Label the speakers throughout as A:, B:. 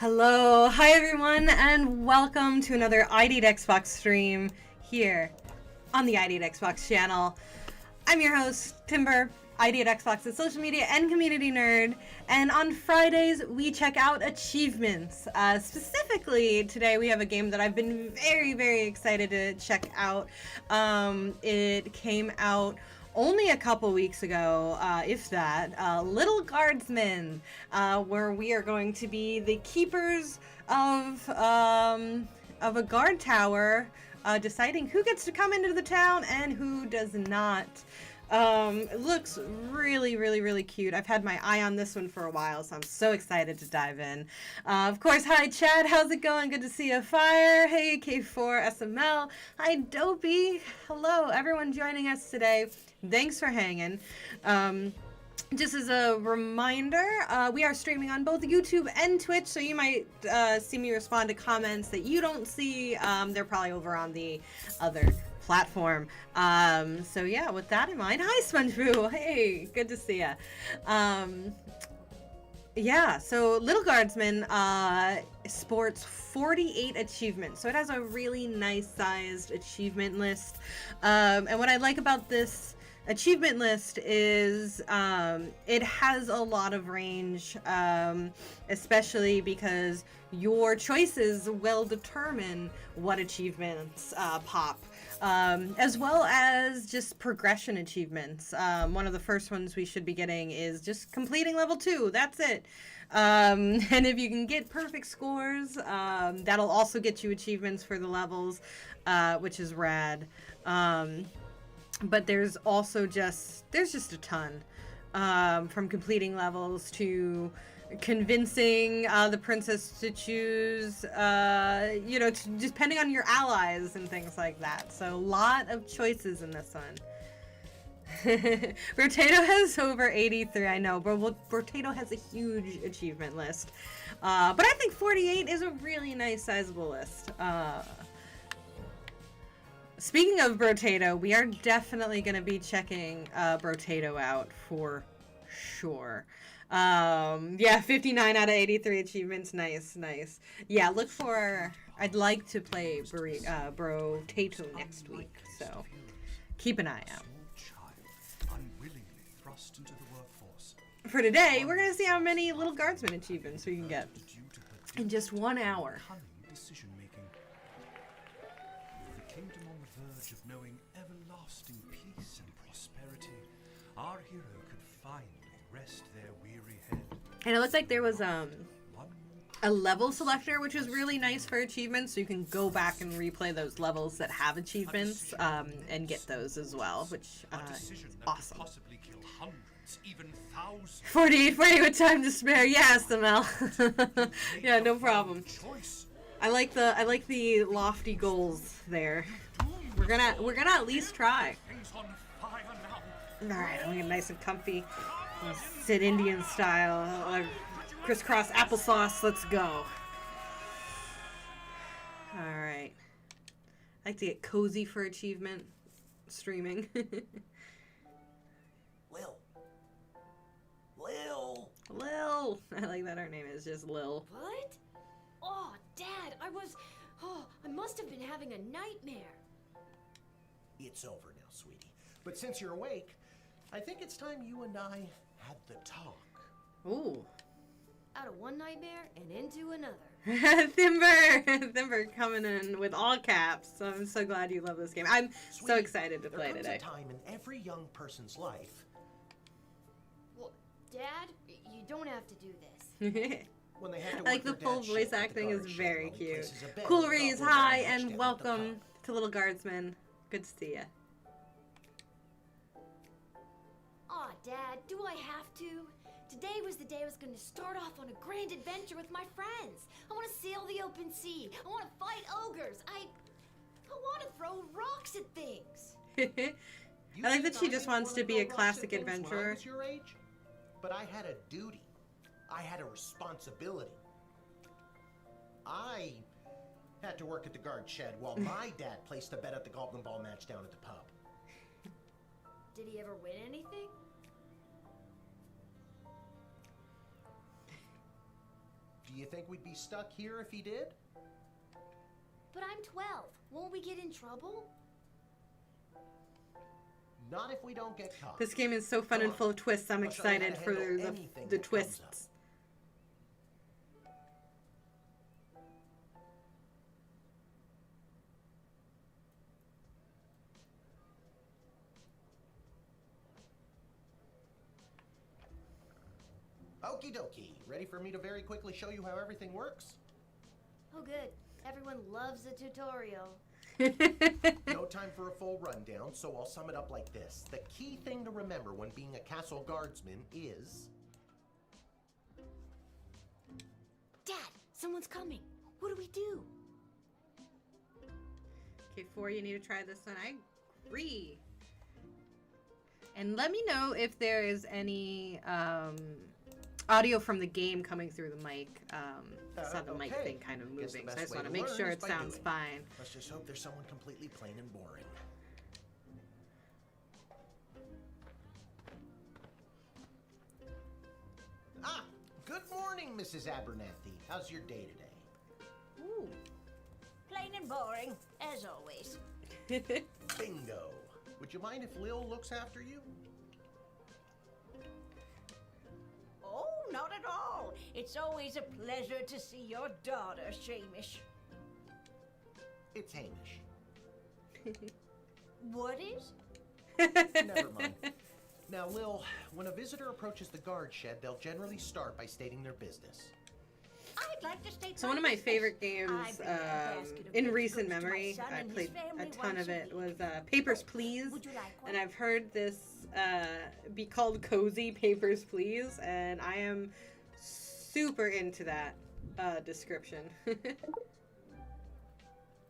A: Hello, hi everyone, and welcome to another ID Xbox stream here on the ID Xbox channel. I'm your host, Timber, ID Xbox's social media and community nerd, and on Fridays we check out achievements. Specifically, today we have a game that I've been very excited to check out. It came out only a couple weeks ago, if that, Little Guardsman, where we are going to be the keepers of a guard tower, deciding who gets to come into the town and who does not. It looks really cute. I've had my eye on this one for a while, so I'm so excited to dive in. Of course, hi Chad, how's it going? Good to see you. Fire, hey K4 SML, hi Dopey, hello everyone joining us today. Thanks for hanging. Just as a reminder, we are streaming on both YouTube and Twitch, so you might see me respond to comments that you don't see. They're probably over on the other platform. So yeah, with that in mind, hi SpongeBoo, hey, good to see ya. Yeah, so Little Guardsman sports 48 achievements, so it has a really nice sized achievement list. And what I like about this achievement list is it has a lot of range, especially because your choices will determine what achievements pop, as well as just progression achievements. One of the first ones we should be getting is just completing level 2. That's it. And if you can get perfect scores, that'll also get you achievements for the levels, which is rad. But there's also just a ton, from completing levels to convincing the princess to choose, you know, depending on your allies and things like that. So a lot of choices in this one. Rotato has over 83, I know, but Rotato has a huge achievement list. But I think 48 is a really nice sizable list. Speaking of Brotato, we are definitely going to be checking Brotato out for sure. Yeah, 59 out of 83 achievements. Nice. Yeah, look for... I'd like to play Brotato next week, so keep an eye out. For today, we're going to see how many Little Guardsman achievements we can get in just 1 hour.
B: Kingdom on the verge of knowing everlasting peace and prosperity, our hero could finally rest their weary head.
A: And it looks like there was a level selector, which is really nice for achievements, so you can go back and replay those levels that have achievements, and get those as well, which is awesome. 48 with time to spare. Yes, ML. Yeah, no problem. I like the lofty goals there. We're gonna at least try. All right, I'm gonna get nice and comfy. I'll sit Indian style, crisscross applesauce. Let's go. All right. I like to get cozy for achievement streaming. Lil. I like that her name is just Lil.
C: What? Oh, Dad, I must have been having a nightmare.
D: It's over now, sweetie. But since you're awake, I think it's time you and I had the talk.
A: Ooh.
C: Out of one nightmare and into another.
A: Thimber coming in with all caps. So I'm so glad you love this game. I'm so excited to play today.
D: There comes a time in every young person's life.
C: Well, Dad, you don't have to do this.
D: When they have to
A: like the full voice acting is very cute. Cool Reese, hi, and welcome to Little Guardsman. Good to see ya.
C: Aw, Dad, do I have to? Today was the day I was going to start off on a grand adventure with my friends. I want to sail the open sea. I want to fight ogres. I want to throw rocks at things.
A: I like that she just wants to be a classic adventurer.
D: When I was your age, but I had a duty. I had a responsibility. I had to work at the guard shed while my dad placed a bet at the Goblin Ball match down at the pub.
C: Did he ever win anything?
D: Do Do you think we'd be stuck here if he did?
C: But I'm 12. Won't we get in trouble?
D: Not if we don't get caught.
A: This game is so fun and full of twists. I'm
D: I'll show you how
A: excited
D: to
A: for
D: handle anything
A: the
D: that comes up.
A: twists.
D: Okie dokie. Ready for me to very quickly show you how everything works?
C: Oh, good. Everyone loves a tutorial.
D: No time for a full rundown, so I'll sum it up like this. The key thing to remember when being a castle guardsman is...
C: Dad, someone's coming. What do we do?
A: Okay, 4, you need to try this one. I agree. And let me know if there is any audio from the game coming through the mic. I saw the mic
D: okay.
A: thing kind of
D: Guess the
A: moving, so
D: best
A: I just
D: way
A: want to
D: to
A: make
D: learn
A: sure
D: is
A: it
D: by
A: sounds
D: doing.
A: fine.
D: Let's just hope there's someone completely plain and boring. Ah, good morning, Mrs. Abernathy. How's your day today?
A: Ooh.
E: Plain and boring, as always.
D: Bingo. Would you mind if Lil looks after you?
E: Oh, not at all. It's always a pleasure to see your daughter, Shamish.
D: It's Hamish.
E: What is?
D: Never mind. Now, Lil, when a visitor approaches the guard shed, they'll generally start by stating their business.
E: I'd like to state
A: So one of my
E: business.
A: favorite games
E: I bring a basket of
A: in
E: baked
A: recent
E: goods to my
A: memory,
E: son
A: I
E: and his
A: played a
E: family
A: ton
E: once
A: of
E: a
A: it,
E: week.
A: was Papers, Please.
E: Would you like one?
A: And I've heard this be called Cozy Papers, Please, and I am super into that description.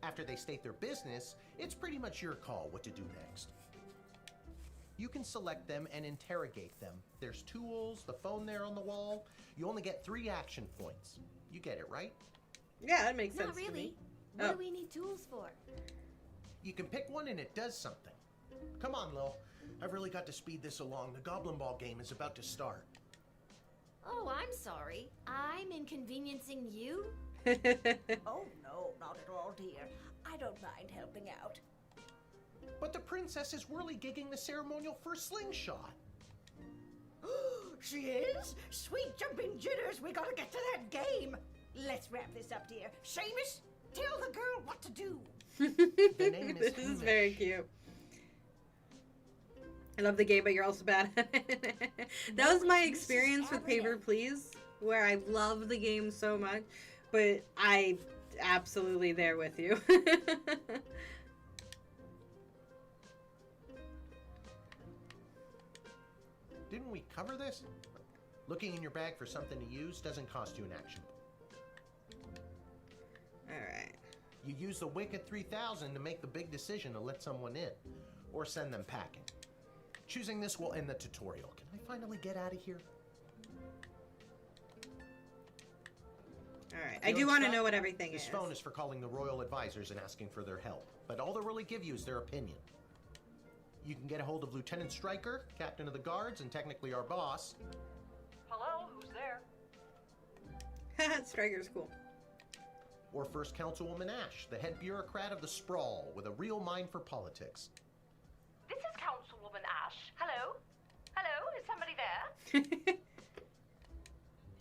D: After they state their business, it's pretty much your call what to do next. You can select them and interrogate them. There's tools, the phone there on the wall. You only get 3 action points. You get it, right?
A: Yeah, that makes sense
C: Not
A: to
C: really.
A: me.
C: What
A: Oh.
C: do we need tools for?
D: You can pick one and it does something. Come on, Lil. I've really got to speed this along. The Goblin Ball game is about to start.
C: Oh, I'm sorry. I'm inconveniencing you?
E: Oh, no, not at all, dear. I don't mind helping out.
D: But the princess is whirly-gigging the ceremonial for a slingshot.
E: She is? Sweet jumping jitters, we gotta get to that game. Let's wrap this up, dear. Seamus, tell the girl what to do.
D: The name is
A: This is very
D: Hamish.
A: cute. I love the game, but you're also bad at it. That was my experience with Paper Please, where I love the game so much, but I absolutely there with you.
D: Didn't we cover this? Looking in your bag for something to use doesn't cost you an action.
A: Alright.
D: You use the Wicked 3000 to make the big decision to let someone in, or send them packing. Choosing this will end the tutorial. Can I finally get out of here?
A: Alright. I do
D: Feeling
A: want to
D: stuck?
A: know what everything
D: This
A: is.
D: phone is for calling the royal advisors and asking for their help, but all they'll really give you is their opinion. You can get a hold of Lieutenant Stryker, captain of the guards, and technically our boss.
F: Hello, who's there?
A: Striker's cool.
D: Or First Councilwoman Ash, the head bureaucrat of the Sprawl, with a real mind for politics.
F: This is Councilwoman Ash. Hello? Hello, is somebody there?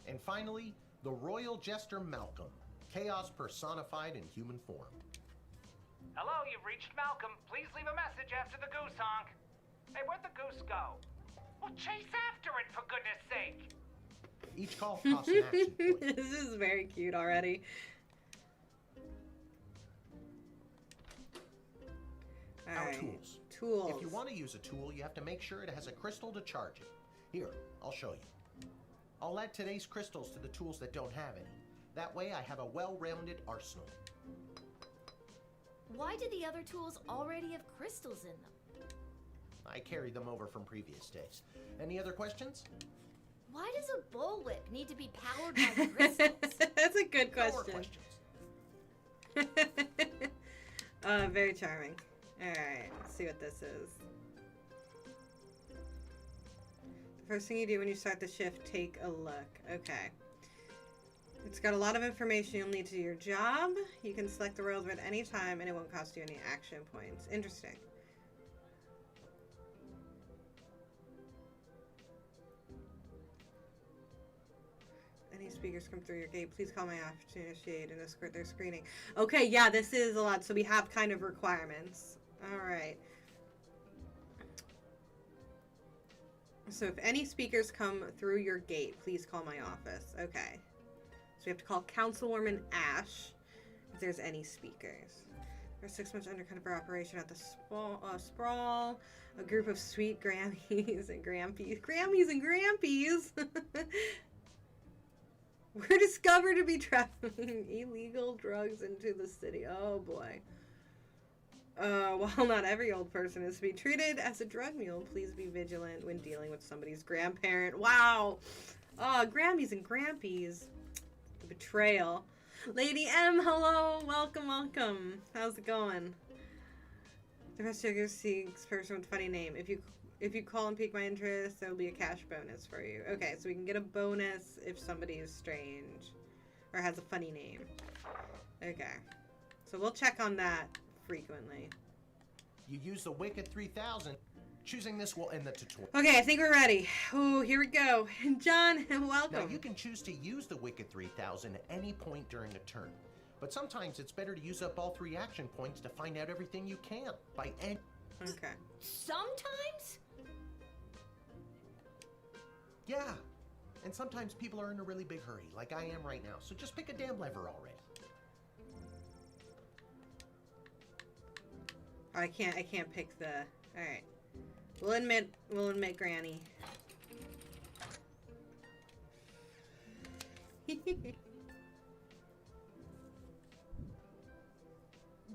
D: And finally, the royal jester Malcolm, chaos personified in human form.
F: Hello, you've reached Malcolm. Please leave a message after the goose honk. Hey, where'd the goose go? Well, chase after it, for goodness sake.
D: Each call costs an action point.
A: This is very cute already.
D: Our
A: Alright.
D: tools.
A: Tools.
D: If you want to use a tool, you have to make sure it has a crystal to charge it. Here, I'll show you. I'll add today's crystals to the tools that don't have any. That way I have a well-rounded arsenal.
C: Why did the other tools already have crystals in them?
D: I carried them over from previous days. Any other questions?
C: Why does a bullwhip need to be powered by crystals?
A: That's a good
D: No more
A: question.
D: questions.
A: Very charming. Alright, let's see what this is. The first thing you do when you start the shift, take a look. Okay. It's got a lot of information you'll need to do your job. You can select the roles at any time and it won't cost you any action points. Interesting. Any speakers come through your gate, please call my office to initiate and escort their screening. Okay, yeah, this is a lot, so we have kind of requirements. Alright. So if any speakers come through your gate, please call my office. Okay. So we have to call Councilwoman Ash if there's any speakers. There's 6 months undercover operation at the Sprawl. A group of sweet Grammys and Grampies. Grammys and Grampies! We're discovered to be trafficking illegal drugs into the city. Oh boy. While not every old person is to be treated as a drug mule, please be vigilant when dealing with somebody's grandparent. Wow. Oh, Grammys and Grampies. The betrayal. Lady M, hello. Welcome, welcome. How's it going? The investigator seeks person with a funny name. If you call and pique my interest, there will be a cash bonus for you. Okay, so we can get a bonus if somebody is strange or has a funny name. Okay. So we'll check on that frequently.
D: You use the Wicked 3000. Choosing this will end the tutorial.
A: Okay, I think we're ready. Ooh, here we go. John, welcome.
D: Now you can choose to use the Wicked 3000 at any point during a turn. But sometimes it's better to use up all 3 action points to find out everything you can by end.
A: Okay.
C: Sometimes?
D: Yeah. And sometimes people are in a really big hurry, like I am right now. So just pick a damn lever already.
A: I can't pick the... Alright. We'll admit Granny.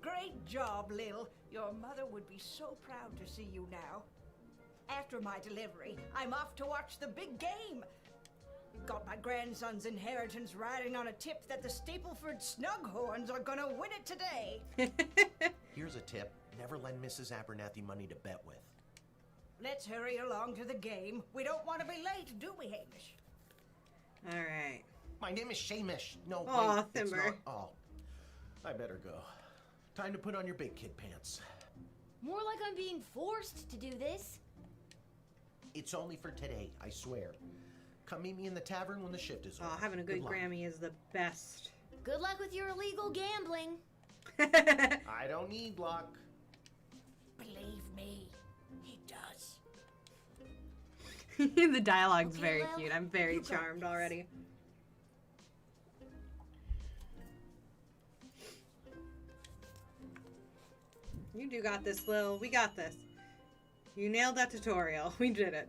E: Great job, Lil. Your mother would be so proud to see you now. After my delivery, I'm off to watch the big game. Got my grandson's inheritance riding on a tip that the Stapleford Snughorns are gonna win it today.
D: Here's a tip. Never lend Mrs. Abernathy money to bet with.
E: Let's hurry along to the game. We don't want to be late, do we, Hamish?
A: Alright.
D: My name is Shamish. No,
A: Aw,
D: wait, it's
A: Thimber.
D: not. Oh, I better go. Time to put on your big kid pants.
C: More like I'm being forced to do this.
D: It's only for today, I swear. Come meet me in the tavern when the shift is over.
A: Oh, having a good
D: luck.
A: Grammy is the best.
C: Good luck with your illegal gambling.
D: I don't need luck.
E: Believe me, he does.
A: The dialogue's
C: Okay,
A: very
C: well,
A: cute. I'm very
C: you got
A: charmed
C: this.
A: already. You do got this, Lil. We got this. You nailed that tutorial. We did it.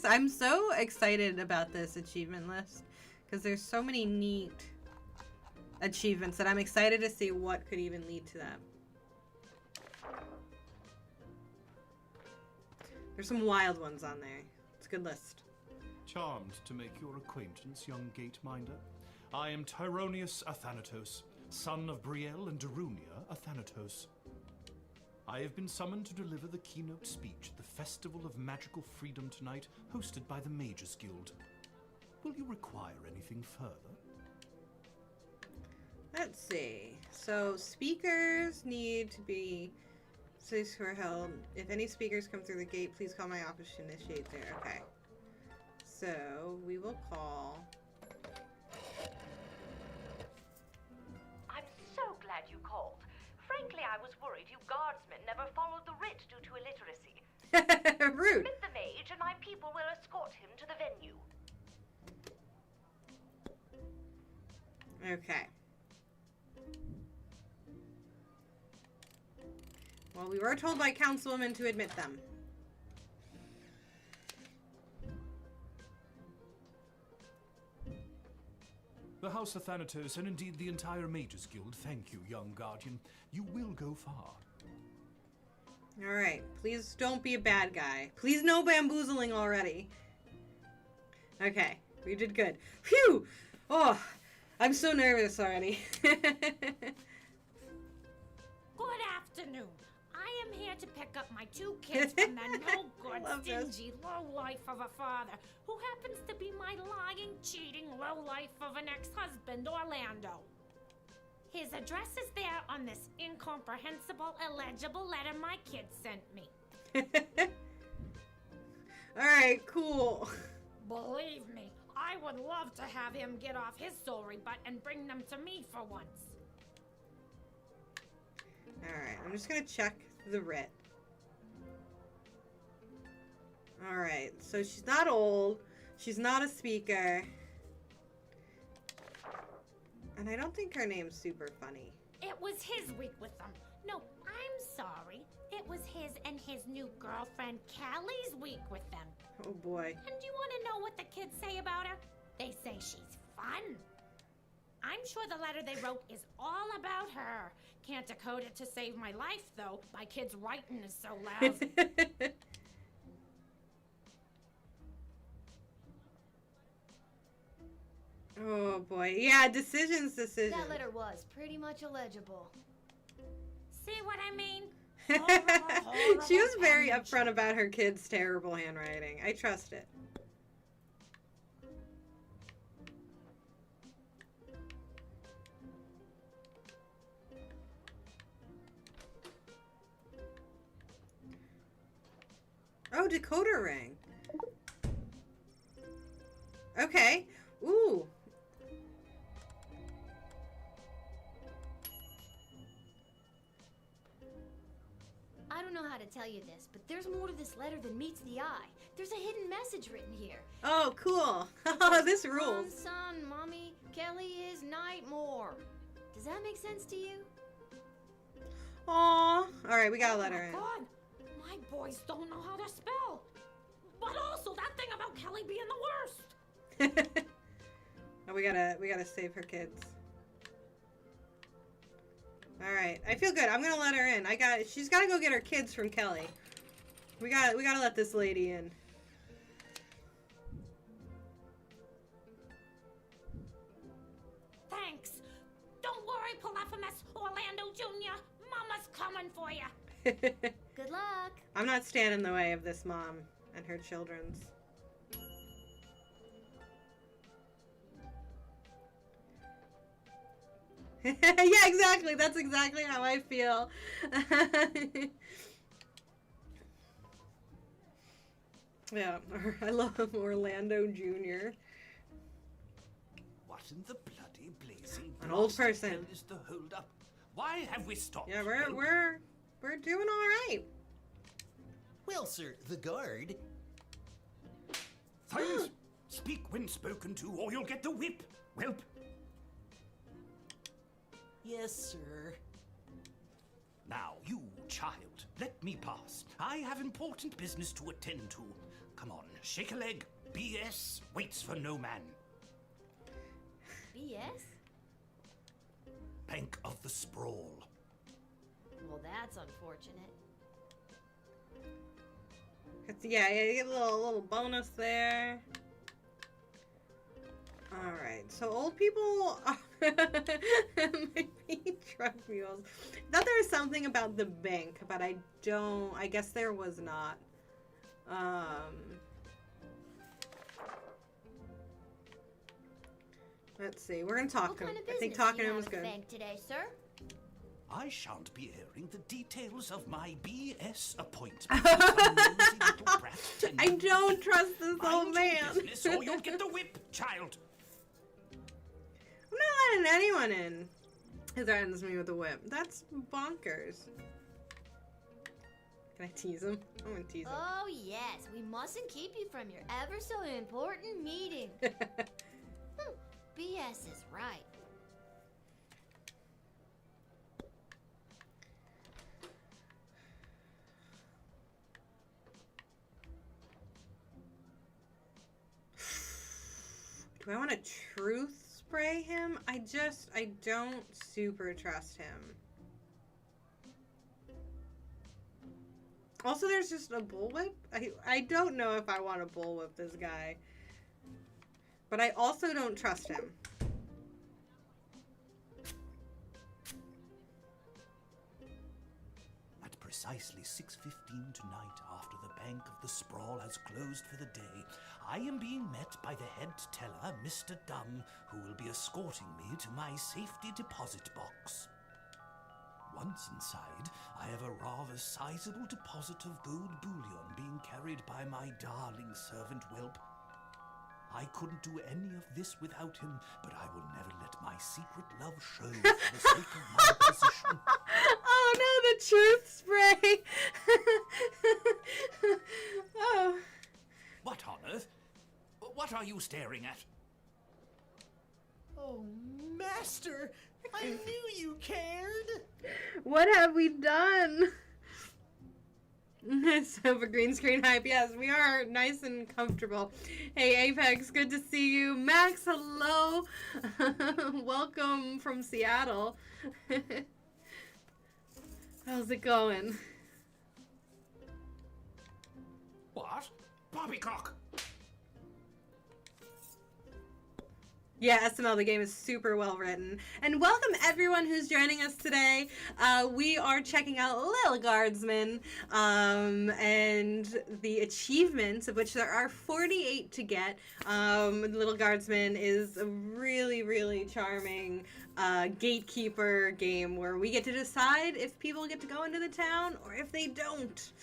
A: I'm so excited about this achievement list because there's so many neat achievements that I'm excited to see what could even lead to them. There's some wild ones on there. It's a good list.
B: Charmed to make your acquaintance, young gate-minder. I am Tyronius Athanatos, son of Brielle and Darunia Athanatos. I have been summoned to deliver the keynote speech at the Festival of Magical Freedom tonight, hosted by the Mages Guild. Will you require anything further?
A: Let's see. So speakers need to be cities who are held. If any speakers come through the gate, please call my office to initiate there. Okay. So we will call.
G: I'm so glad you called. Frankly, I was worried you guardsmen never followed the writ due to illiteracy.
A: Rude.
G: Meet the mage and my people will escort him to the venue.
A: Okay. Well, we were told by Councilwoman to admit them.
B: The House of Thanatos, and indeed the entire Mages Guild, thank you, young guardian. You will go far.
A: Alright, please don't be a bad guy. Please no bamboozling already. Okay, we did good. Phew! Oh, I'm so nervous already.
E: Good afternoon. I am here
H: to pick up my 2 kids from the no-good,
A: Love this.
H: stingy lowlife of a father, who happens to be my lying, cheating lowlife of an ex-husband, Orlando. His address is there on this incomprehensible, illegible letter my kid sent me.
A: Alright, cool.
H: Believe me, I would love to have him get off his sorry butt and bring them to me for once.
A: Alright, I'm just gonna check the writ. Alright, so she's not old. She's not a speaker. And I don't think her name's super funny.
H: It was his week with them. No, I'm sorry. It was his and his new girlfriend Callie's week with them.
A: Oh boy.
H: And do you want to know what the kids say about her? They say she's fun. I'm sure the letter they wrote is all about her. Can't decode it to save my life, though. My kid's writing is so lousy.
A: Oh boy. Yeah, decisions.
C: That letter was pretty much illegible.
H: See what I mean?
A: She was very upfront about her kid's terrible handwriting. I trust it. Oh, decoder ring. Okay. Ooh.
C: I don't know how to tell you this, but there's more to this letter than meets the eye. There's a hidden message written here.
A: Oh, cool. This rules.
C: Son, Mommy, Kelly is Nightmore. Does that make sense to you?
A: Aw. Alright, we got a letter in.
H: Oh my God, my boys don't know how to spell. But also that thing about Kelly being the worst.
A: Oh, we gotta save her kids. All right, I feel good. I'm gonna let her in. She's gotta go get her kids from Kelly. We gotta let this lady in.
H: Thanks. Don't worry, Polyphemus, Orlando Jr. Mama's coming for you.
C: Good luck.
A: I'm not standing in the way of this mom and her children's. Yeah, exactly. That's exactly how I feel. Yeah, I love Orlando Jr.
F: What in the bloody blazing
A: An old
F: blasted
A: person.
F: hell is the hold up? Why have we stopped?
A: Yeah, we're doing all right.
D: Well, sir, the guard.
F: Silence! Speak when spoken to, or you'll get the whip, whelp.
D: Yes, sir.
F: Now, you child, let me pass. I have important business to attend to. Come on, shake a leg. BS waits for no man.
C: BS?
F: Bank of the Sprawl.
C: Well, that's unfortunate.
A: Yeah, you get a little bonus there. All right, so old people might be drug mules. I thought there was something about the bank, but I guess there was not. Let's see. We're gonna talk
C: What
A: to him.
C: kind of
A: I think
C: business
A: talking
C: do
A: to
C: you
A: him was
C: have at
A: good.
C: the bank today, sir?
F: I shan't be airing the details of my BS appointment. Some nosy little brat
A: I
F: tending-
A: don't trust this
F: Mind
A: old
F: your
A: man.
F: business, or you'll get the whip, child.
A: I'm not letting anyone in who threatens me with a whip. That's bonkers. Can I tease him? I'm gonna tease him.
C: Oh, yes. We mustn't keep you from your ever so important meeting. BS is right.
A: Do I want to truth spray him? I don't super trust him. Also, there's just a bullwhip. I don't know if I want to bullwhip this guy. But I also don't trust him.
F: That precisely 6:15 tonight, after the Bank of the Sprawl has closed for the day, I am being met by the head teller, Mr. Dunn, who will be escorting me to my safety deposit box. Once inside, I have a rather sizable deposit of gold bullion being carried by my darling servant Whelp. I couldn't do any of this without him, but I will never let my secret love show for the sake of my position.
A: Oh no, the truth spray! Oh.
F: What on earth? What are you staring at?
D: Oh, Master! I knew you cared!
A: What have we done? So for green screen hype, yes, we are nice and comfortable. Hey Apex, good to see you. Max, hello. Welcome from Seattle. How's it going?
F: What? Poppycock!
A: Yeah, SML, the game is super well written. And welcome everyone who's joining us today. We are checking out Little Guardsman and the achievements, of which there are 48 to get. Little Guardsman is a really, really charming gatekeeper game where we get to decide if people get to go into the town or if they don't.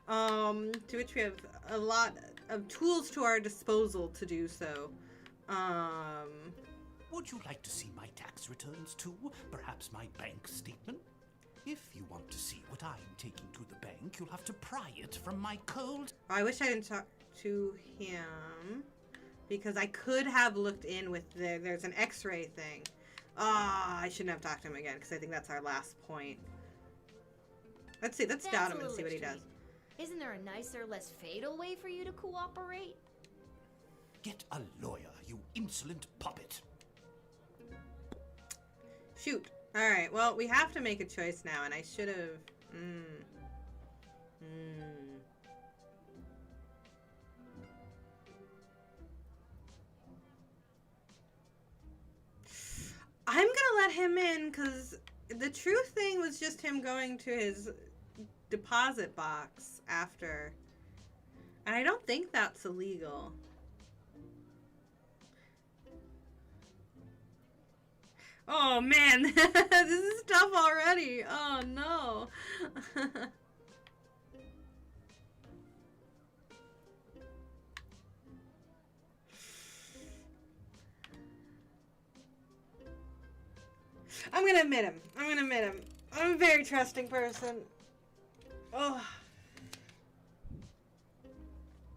A: To which we have a lot of tools to our disposal to do so.
F: Would you like to see my tax returns too? Perhaps my bank statement? If you want to see what I'm taking to the bank, you'll have to pry it from my cold...
A: I wish I didn't talk to him, because I could have looked in with there's an x-ray thing. I shouldn't have talked to him again, because I think that's our last point. Let's see, let's doubt him and see what he does.
C: Isn't there a nicer, less fatal way for you to cooperate?
F: Get a lawyer, you insolent puppet.
A: Shoot. Alright, well, we have to make a choice now, and I should have... I'm gonna let him in, because the truth thing was just him going to his deposit box after. And I don't think that's illegal. Oh man, this is tough already. Oh no. I'm gonna admit him. I'm a very trusting person. Oh.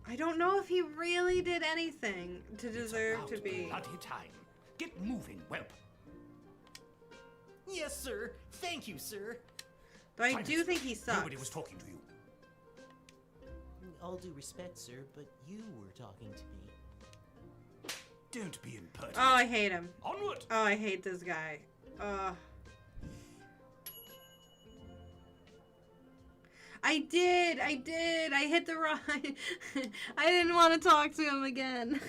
A: I don't know if he really did anything to deserve to be.
F: Bloody time. Get moving, whelp.
D: Yes, sir. Thank you, sir.
A: But I do think he sucks.
F: Nobody was talking to you.
I: All due respect, sir, but you were talking to me.
F: Don't be impertinent.
A: Oh, I hate him.
F: Onward!
A: Oh, I hate this guy. I did. I hit the wrong... I didn't want to talk to him again.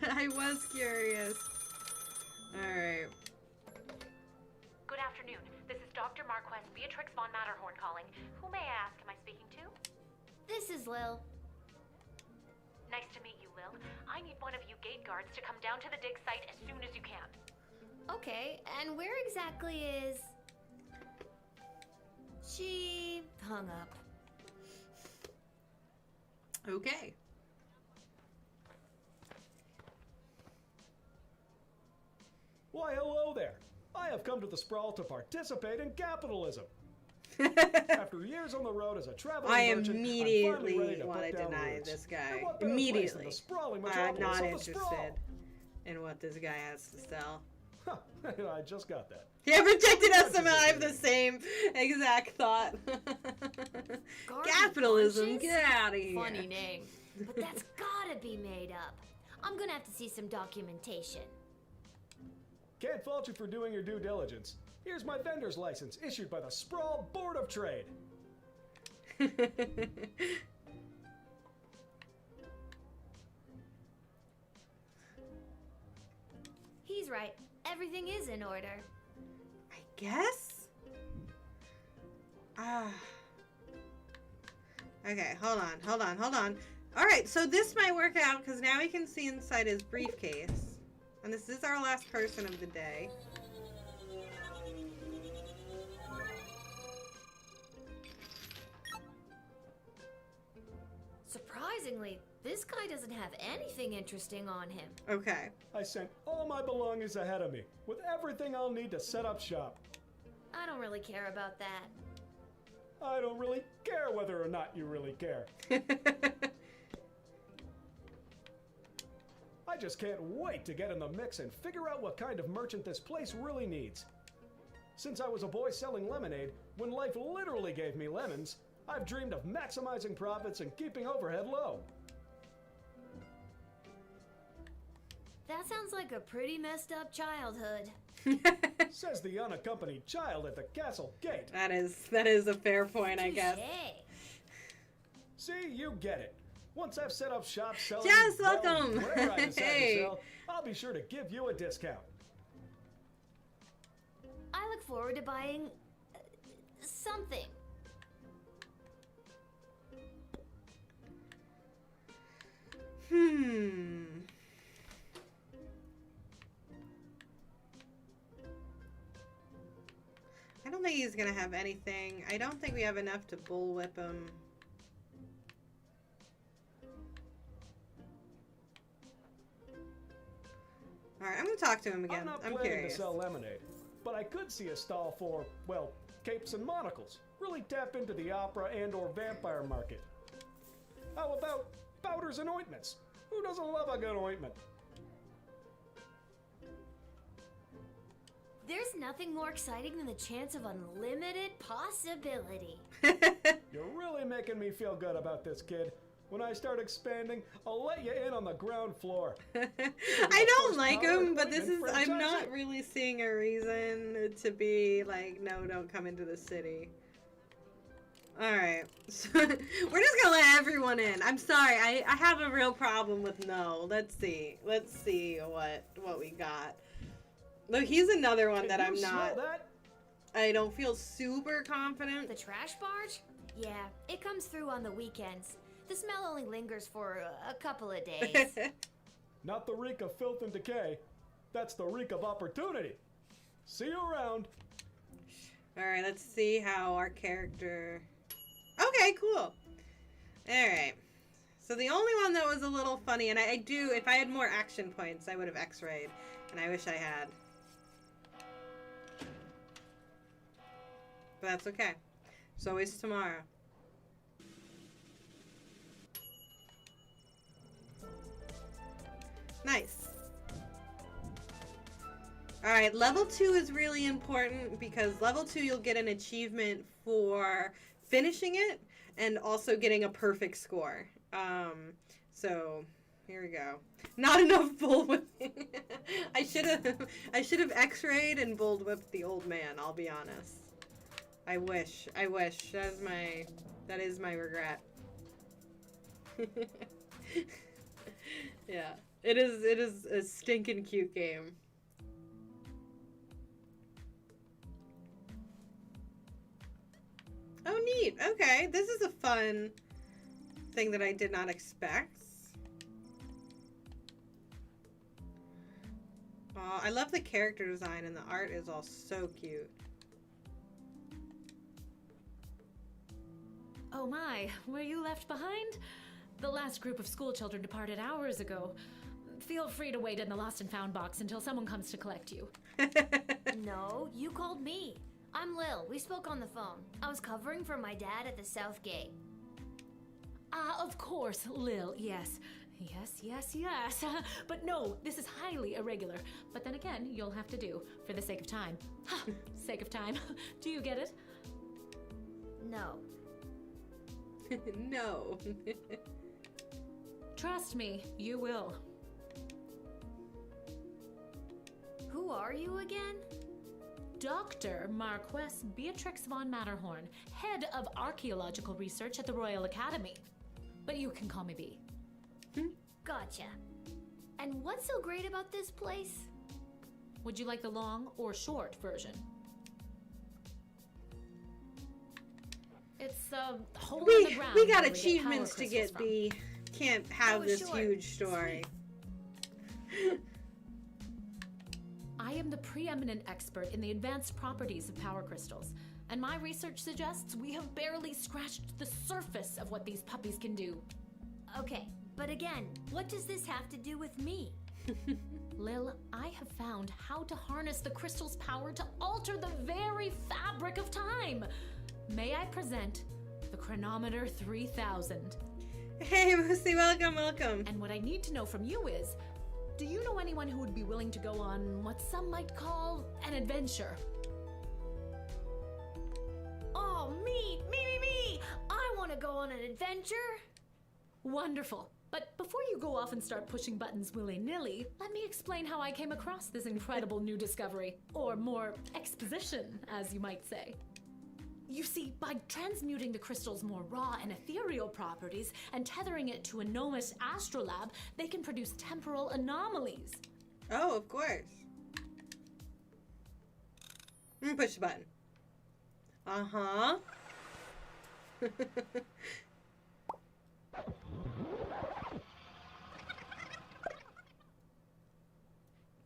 A: I was curious. Alright.
G: Good afternoon. This is Dr. Marquess Beatrix von Matterhorn calling. Who may I ask am I speaking to?
C: This is Lil.
G: Nice to meet you, Lil. I need one of you gate guards to come down to the dig site as soon as you can.
C: Okay, and where exactly is... She hung up.
A: Okay.
J: Why, hello there. I have come to the Sprawl to participate in capitalism. After years on the road as a traveling
A: I
J: merchant,
A: immediately want to deny this guy. Immediately. I'm not interested in what this guy has to sell.
J: I just got that.
A: Yeah, rejected SML. I have the same exact thought. Capitalism,
C: Bunches?
A: get out of here.
C: Funny name. But that's gotta be made up. I'm gonna have to see some documentation.
J: Can't fault you for doing your due diligence. Here's my vendor's license, issued by the Sprawl Board of Trade.
C: He's right. Everything is in order.
A: I guess? Okay, hold on. Alright, so this might work out because now we can see inside his briefcase. And this is our last person of the day.
C: Surprisingly, this guy doesn't have anything interesting on him.
A: Okay.
J: I sent all my belongings ahead of me, with everything I'll need to set up shop.
C: I don't really care about that.
J: I don't really care whether or not you really care. I just can't wait to get in the mix and figure out what kind of merchant this place really needs. Since I was a boy selling lemonade, when life literally gave me lemons, I've dreamed of maximizing profits and keeping overhead low.
C: That sounds like a pretty messed up childhood.
J: Says the unaccompanied child at the castle gate.
A: That is a fair point, I guess.
C: Touché.
J: See, you get it. Once I've set up shop selling,
A: Jess,
J: well,
A: welcome.
J: whatever I decide
A: Hey.
J: to sell, I'll be sure to give you a discount.
C: I look forward to buying something.
A: I don't think he's gonna have anything. I don't think we have enough to bullwhip him. Alright, I'm gonna talk to him again.
J: I'm not
A: I'm
J: planning
A: curious.
J: to sell lemonade, but I could see a stall for, well, capes and monocles. Really tap into the opera and or vampire market. How about powders and ointments? Who doesn't love a good ointment?
C: There's nothing more exciting than the chance of unlimited possibility.
J: You're really making me feel good about this, kid. When I start expanding, I'll let you in on the ground floor.
A: I don't like him, but this is, I'm
J: franchising.
A: not really seeing a reason to be like, no, don't come into the city. Alright, so we're just gonna let everyone in. I'm sorry, I have a real problem with no. Let's see what we got. Look, he's another one that I'm not, I don't feel super confident.
C: The trash barge? Yeah, it comes through on the weekends. The smell only lingers for a couple of days.
J: Not the reek of filth and decay. That's the reek of opportunity. See you around.
A: Alright, let's see how our character... Okay, cool. Alright. So the only one that was a little funny, and I do, if I had more action points, I would have x-rayed. And I wish I had. But that's okay. It's always tomorrow. Nice. Alright, level 2 is really important because level 2 you'll get an achievement for finishing it and also getting a perfect score. So here we go. Not enough bullwhipping. I should have x-rayed and bullwhipped the old man, I'll be honest. I wish. That is my regret. Yeah. It is a stinking cute game. Oh, neat. Okay, this is a fun thing that I did not expect. I love the character design and the art is all so cute.
K: Oh my, were you left behind? The last group of school children departed hours ago. Feel free to wait in the lost and found box until someone comes to collect you.
C: No, you called me. I'm Lil. We spoke on the phone. I was covering for my dad at the South Gate.
K: Of course, Lil, yes. Yes. But no, this is highly irregular. But then again, you'll have to do, for the sake of time. Sake of time. Do you get it?
C: No.
A: No.
K: Trust me, you will.
C: Who are you again?
K: Dr. Marquess Beatrix von Matterhorn, head of archaeological research at the Royal Academy. But you can call me B.
C: Gotcha. And what's so great about this place?
K: Would you like the long or short version? It's a hole in
A: We
K: the ground.
A: we got
K: where
A: achievements to
K: power
A: get,
K: crystals from.
A: B. Can't have
C: Oh,
A: this
C: sure.
A: huge story.
K: I am the preeminent expert in the advanced properties of power crystals, and my research suggests we have barely scratched the surface of what these puppies can do.
C: Okay, but again, what does this have to do with me?
K: Lil, I have found how to harness the crystal's power to alter the very fabric of time. May I present the Chronometer 3000?
A: Hey, Moosey, welcome, welcome.
K: And what I need to know from you is, do you know anyone who would be willing to go on what some might call an adventure?
C: Oh, me! I want to go on an adventure.
K: Wonderful. But before you go off and start pushing buttons willy-nilly, let me explain how I came across this incredible new discovery. Or more, exposition, as you might say. You see, by transmuting the crystal's more raw and ethereal properties and tethering it to a gnomish astrolabe, they can produce temporal anomalies.
A: Oh, of course. Push the button. Uh-huh.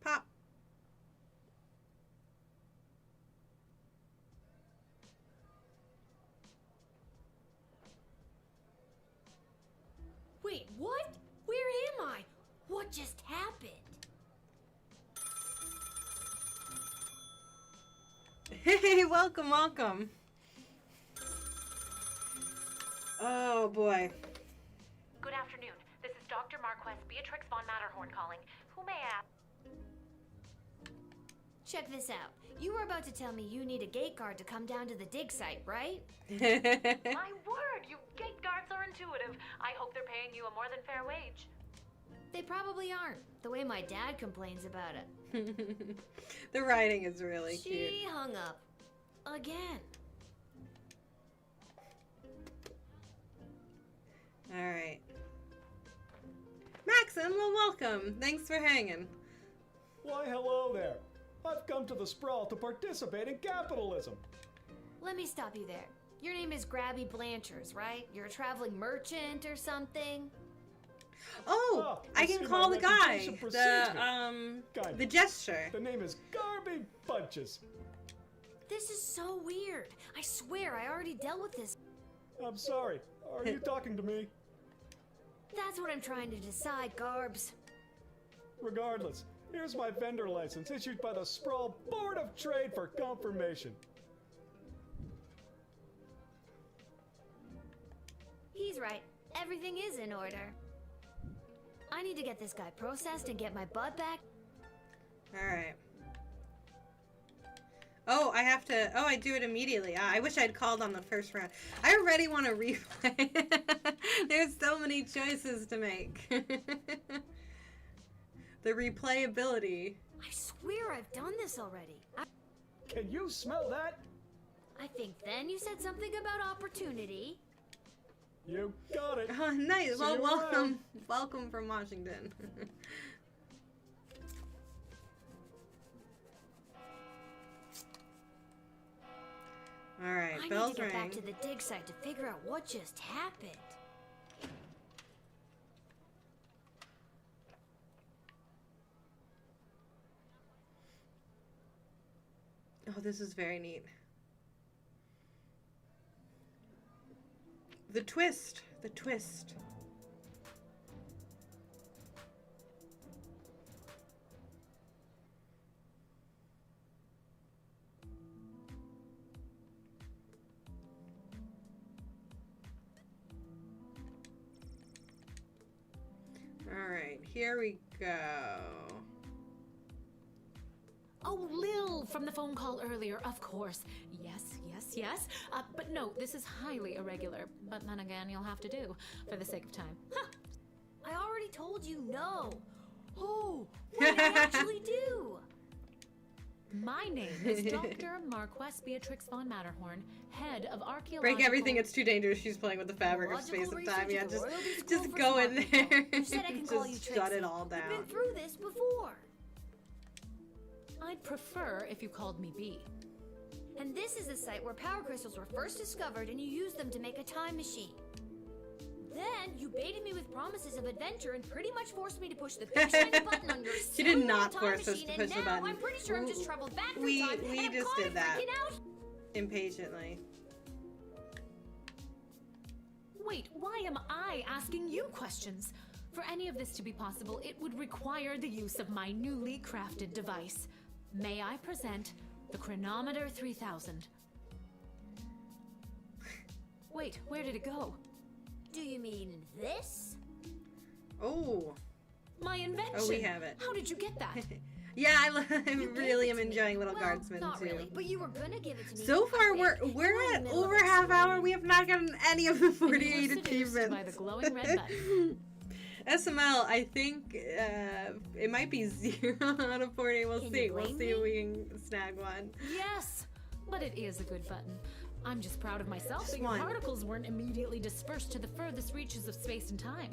A: Pop.
C: Wait, what? Where am I? What just happened?
A: Hey, welcome, welcome. Oh, boy.
G: Good afternoon. This is Dr. Marquess Beatrix von Matterhorn calling. Who may I ask?
C: Check this out. You were about to tell me you need a gate guard to come down to the dig site, right?
G: My word, you gate guards are intuitive. I hope they're paying you a more than fair wage.
C: They probably aren't, the way my dad complains about it.
A: The writing is really
C: She
A: cute.
C: hung up. Again.
A: All right. Maxim, well, welcome. Thanks for hanging.
J: Why, hello there. I've come to the Sprawl to participate in capitalism.
C: Let me stop you there. Your name is Grabby Blanchers, right? You're a traveling merchant or something?
A: Oh,
J: I
A: I
J: see
A: can
J: my
A: call the guy.
J: reputation precedes me.
A: The gesture.
J: The name is Garby Bunches.
C: This is so weird. I swear I already dealt with this.
J: I'm sorry. Are you talking to me?
C: That's what I'm trying to decide, Garbs.
J: Regardless, here's my vendor license issued by the Sprawl Board of Trade for confirmation.
C: He's right. Everything is in order. I need to get this guy processed and get my butt back.
A: All right. Oh, I have to. Oh, I do it immediately. I wish I'd called on the first round. I already want to replay. There's so many choices to make. The replayability.
C: I swear I've done this already.
J: Can you smell that?
C: I think then you said something about opportunity.
J: You got it.
A: Oh, nice.
J: See
A: Well,
J: you
A: welcome.
J: around.
A: Welcome from Washington. All right,
C: I
A: bells
C: need to get
A: ring.
C: back to the dig site to figure out what just happened.
A: Oh, this is very neat. The twist. The twist. All right, here we go.
K: Oh, Lil from the phone call earlier, of course. Yes. But no, this is highly irregular. But then again, you'll have to do for the sake of time. Huh.
C: I already told you no. Oh, what did I actually do?
K: My name is Dr. Marquess Beatrix von Matterhorn, head of archaeological...
A: Break everything, it's too dangerous. She's playing with the fabric of space and time. Yeah, just go in there.
C: You said I can call you
A: Just
C: Trixie.
A: shut it all down.
C: We've been through this before.
K: I'd prefer if you called me B.
C: And this is the site where power crystals were first discovered, and you used them to make a time machine. Then you baited me with promises of adventure and pretty much forced me to push the big shiny button on your
A: She did
C: silly
A: not
C: time
A: force us
C: machine,
A: to
C: and
A: push the
C: now
A: button.
C: I'm pretty sure I've just traveled back through
A: We
C: time, and I'm
A: just
C: caught
A: did that.
C: freaking out.
A: Impatiently.
K: Wait, why am I asking you questions? For any of this to be possible, it would require the use of my newly crafted device. May I present the Chronometer 3000? Wait, where did it go?
C: Do you mean this?
A: Oh.
K: My invention!
A: Oh, we have it.
K: How did you get that?
A: Yeah, I
C: You gave
A: really
C: it
A: am
C: to me.
A: enjoying Little
C: Well,
A: Guardsman
C: not
A: too.
C: really, but you were gonna give it to me.
A: So far,
C: I
A: we're
C: think.
A: we're
C: We're in
A: at
C: the middle of
A: over
C: a
A: half hour.
C: story.
A: We have not gotten any of the
K: And you were
A: 48
K: seduced
A: achievements.
K: by the glowing red button.
A: SML, I think it might be 0 out of 40. We'll
C: Can
A: see.
C: you
A: We'll
C: blame
A: see if
C: me?
A: we can snag one.
K: Yes, but it is a good button. I'm just proud of myself
A: Just
K: that your
A: one.
K: particles weren't immediately dispersed to the furthest reaches of space and time.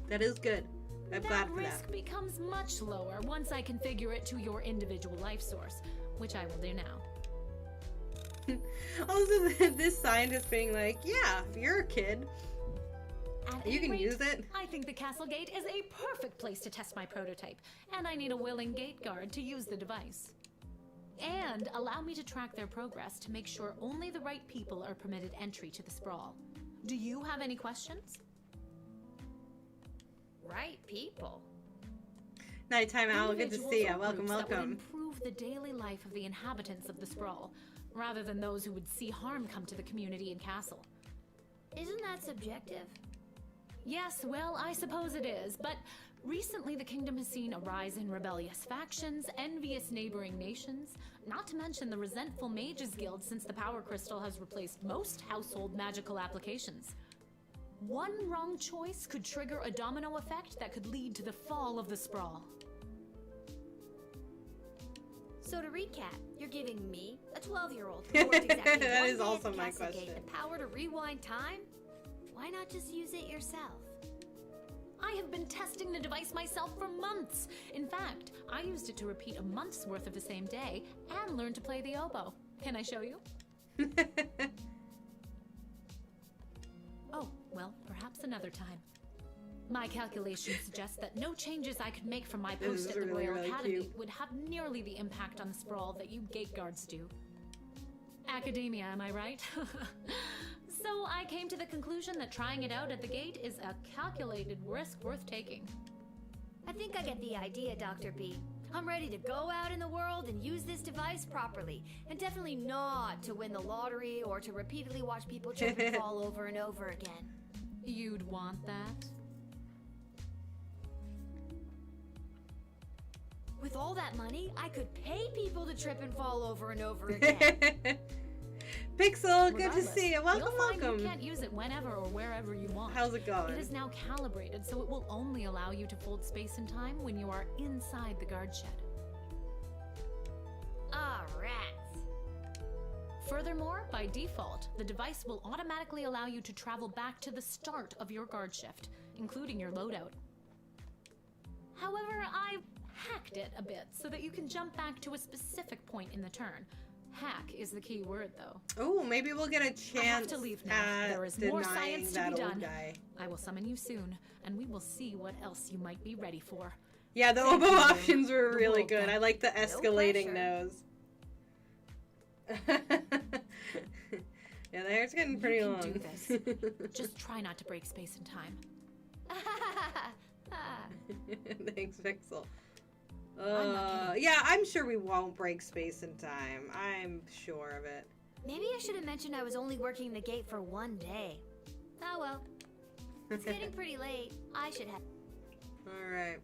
A: That is good. I'm glad
K: That
A: for
K: risk becomes much lower once I configure it to your individual life source, which I will do now.
A: that. Also, this scientist being like, "Yeah, you're a kid.
K: At
A: You
K: any
A: can
K: rate,
A: use it."
K: I think the castle gate is a perfect place to test my prototype, and I need a willing gate guard to use the device. And allow me to track their progress to make sure only the right people are permitted entry to the sprawl. Do you have any questions?
C: Right people.
A: Nighttime owl, good to
K: Individuals
A: see ya.
K: or
A: Welcome,
K: groups that would
A: welcome.
K: improve the daily life of the inhabitants of the sprawl, rather than those who would see harm come to the community and castle.
C: Isn't that subjective?
K: Yes, well, I suppose it is, but recently the kingdom has seen a rise in rebellious factions, envious neighboring nations, not to mention the resentful Mages Guild since the Power Crystal has replaced most household magical applications. One wrong choice could trigger a domino effect that could lead to the fall of the sprawl.
C: So to recap, you're giving me, a 12-year-old who worked exactly
A: That
C: one
A: is
C: day
A: also
C: at the
A: my
C: Castlegate,
A: question.
C: the power to rewind time? Why not just use it yourself?
K: I have been testing the device myself for months. In fact, I used it to repeat a month's worth of the same day and learn to play the oboe. Can I show you? Oh, well, perhaps another time. My calculations suggest that no changes I could make from my
A: This
K: post
A: is
K: at the
A: really,
K: Royal
A: really
K: Academy
A: cute.
K: would have nearly the impact on the sprawl that you gate guards do. Academia, am I right? So I came to the conclusion that trying it out at the gate is a calculated risk worth taking.
C: I think I get the idea, Dr. B. I'm ready to go out in the world and use this device properly, and definitely not to win the lottery or to repeatedly watch people trip and fall over and over again.
K: You'd want that?
C: With all that money, I could pay people to trip and fall over and over again.
A: Pixel, good to
K: Regardless,
A: see you. Welcome,
K: you'll find
A: welcome.
K: You can't use it whenever or wherever you want.
A: How's it going?
K: It is now calibrated, so it will only allow you to fold space and time when you are inside the guard shed.
C: Ah, rats.
K: Furthermore, by default, the device will automatically allow you to travel back to the start of your guard shift, including your loadout. However, I hacked it a bit so that you can jump back to a specific point in the turn. Hack is the key word, though.
A: Oh, maybe we'll get a chance
K: I have to leave now.
A: at
K: There is more
A: denying
K: science to
A: that
K: be
A: old
K: done.
A: guy.
K: I will summon you soon, and we will see what else you might be ready for.
A: Yeah, the
K: Thank
A: oboe
K: you,
A: options were
K: the
A: really
K: world
A: good.
K: guy.
A: I like the escalating
C: pressure.
A: nose. Yeah, the hair's getting pretty
K: You
A: long.
K: can do this. Just try not to break space and time.
A: Thanks, Pixel.
K: not kidding.
A: Yeah, I'm sure we won't break space and time. I'm sure of it.
C: Maybe I should have mentioned I was only working the gate for one day. Oh well. It's getting pretty late. I should have.
A: Alright.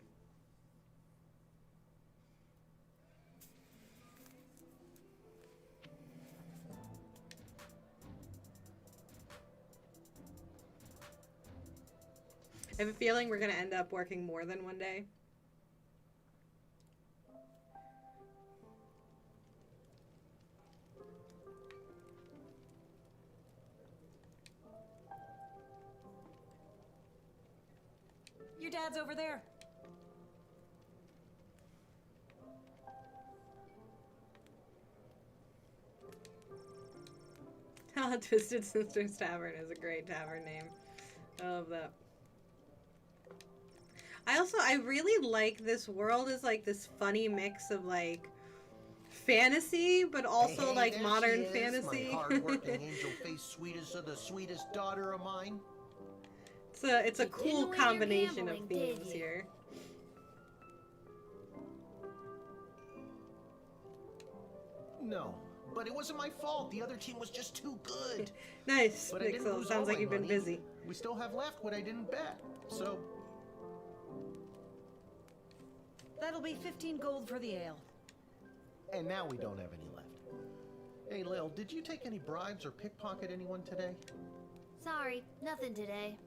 A: I have a feeling we're going to end up working more than one day.
E: Your dad's over there.
A: Twisted Sisters Tavern is a great tavern name. I love that. I really like this world is like this funny mix of like fantasy, but also
D: Hey,
A: like
D: there
A: modern
D: she is,
A: fantasy.
D: my hard-working, angel-faced sweetest of the sweetest daughter of mine.
A: It's a
C: You
A: cool
C: didn't win your
A: combination of
C: gambling, did
A: themes
C: you?
A: here.
D: No, but it wasn't my fault. The other team was just too good.
A: Nice,
D: But I didn't
A: Pixel.
D: lose
A: Sounds
D: all
A: like
D: my
A: you've been
D: money.
A: busy.
D: We still have left what I didn't bet. So,
E: That'll be 15 gold for the ale.
D: and now we don't have any left. Hey, Lil, did you take any bribes or pickpocket anyone today?
C: Sorry, nothing today.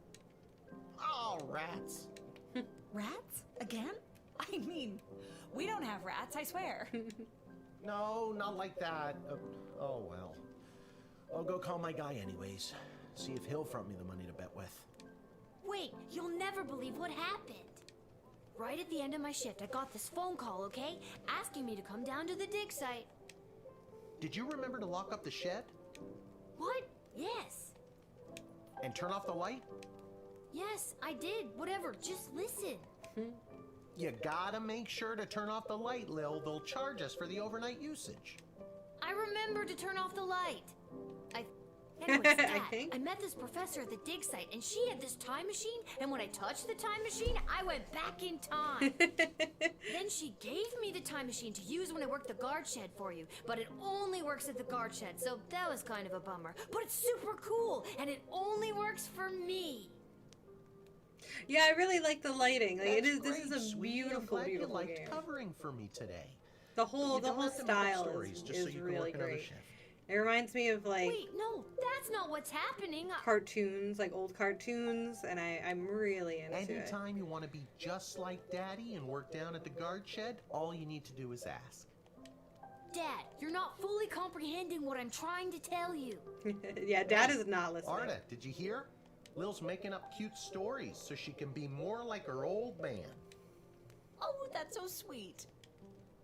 D: Oh, rats.
L: Rats? Again? I mean, we don't have rats, I swear.
D: No, not like that. Oh, well. I'll go call my guy anyways. See if he'll front me the money to bet with.
C: Wait, you'll never believe what happened. Right at the end of my shift, I got this phone call, okay? Asking me to come down to the dig site.
D: Did you remember to lock up the shed?
C: What? Yes.
D: And turn off the light?
C: Yes, I did. Whatever, just listen.
D: You gotta make sure to turn off the light, Lil. They'll charge us for the overnight usage.
C: I remember to turn off the light. Anyways, Dad,
A: think.
C: I met this professor at the dig site, and she had this time machine, and when I touched the time machine, I went back in time. Then she gave me the time machine to use when I worked the guard shed for you, but it only works at the guard shed, so that was kind of a bummer. But it's super cool, and it only works for me.
A: Yeah, I really like the lighting. Like it
D: That's
A: is. This is
D: great,
A: a
D: sweetie. I'm
A: beautiful,
D: glad
A: beautiful
D: you liked
A: game.
D: covering for me today.
A: The whole
D: You don't have to make up
A: style
D: stories just
A: is
D: so you can
A: really
D: work another
A: great.
D: shift.
A: It reminds me of like
C: Wait, no, that's not what's happening.
A: cartoons, like old cartoons, and I'm really into it.
D: Anytime you want to be just like Daddy and work down at the guard shed, all you need to do is ask.
C: Dad, you're not fully comprehending what I'm trying to tell you.
A: Yeah, Dad is not listening.
D: Arda, did you hear? Lil's making up cute stories so she can be more like her old man.
L: Oh, that's so sweet.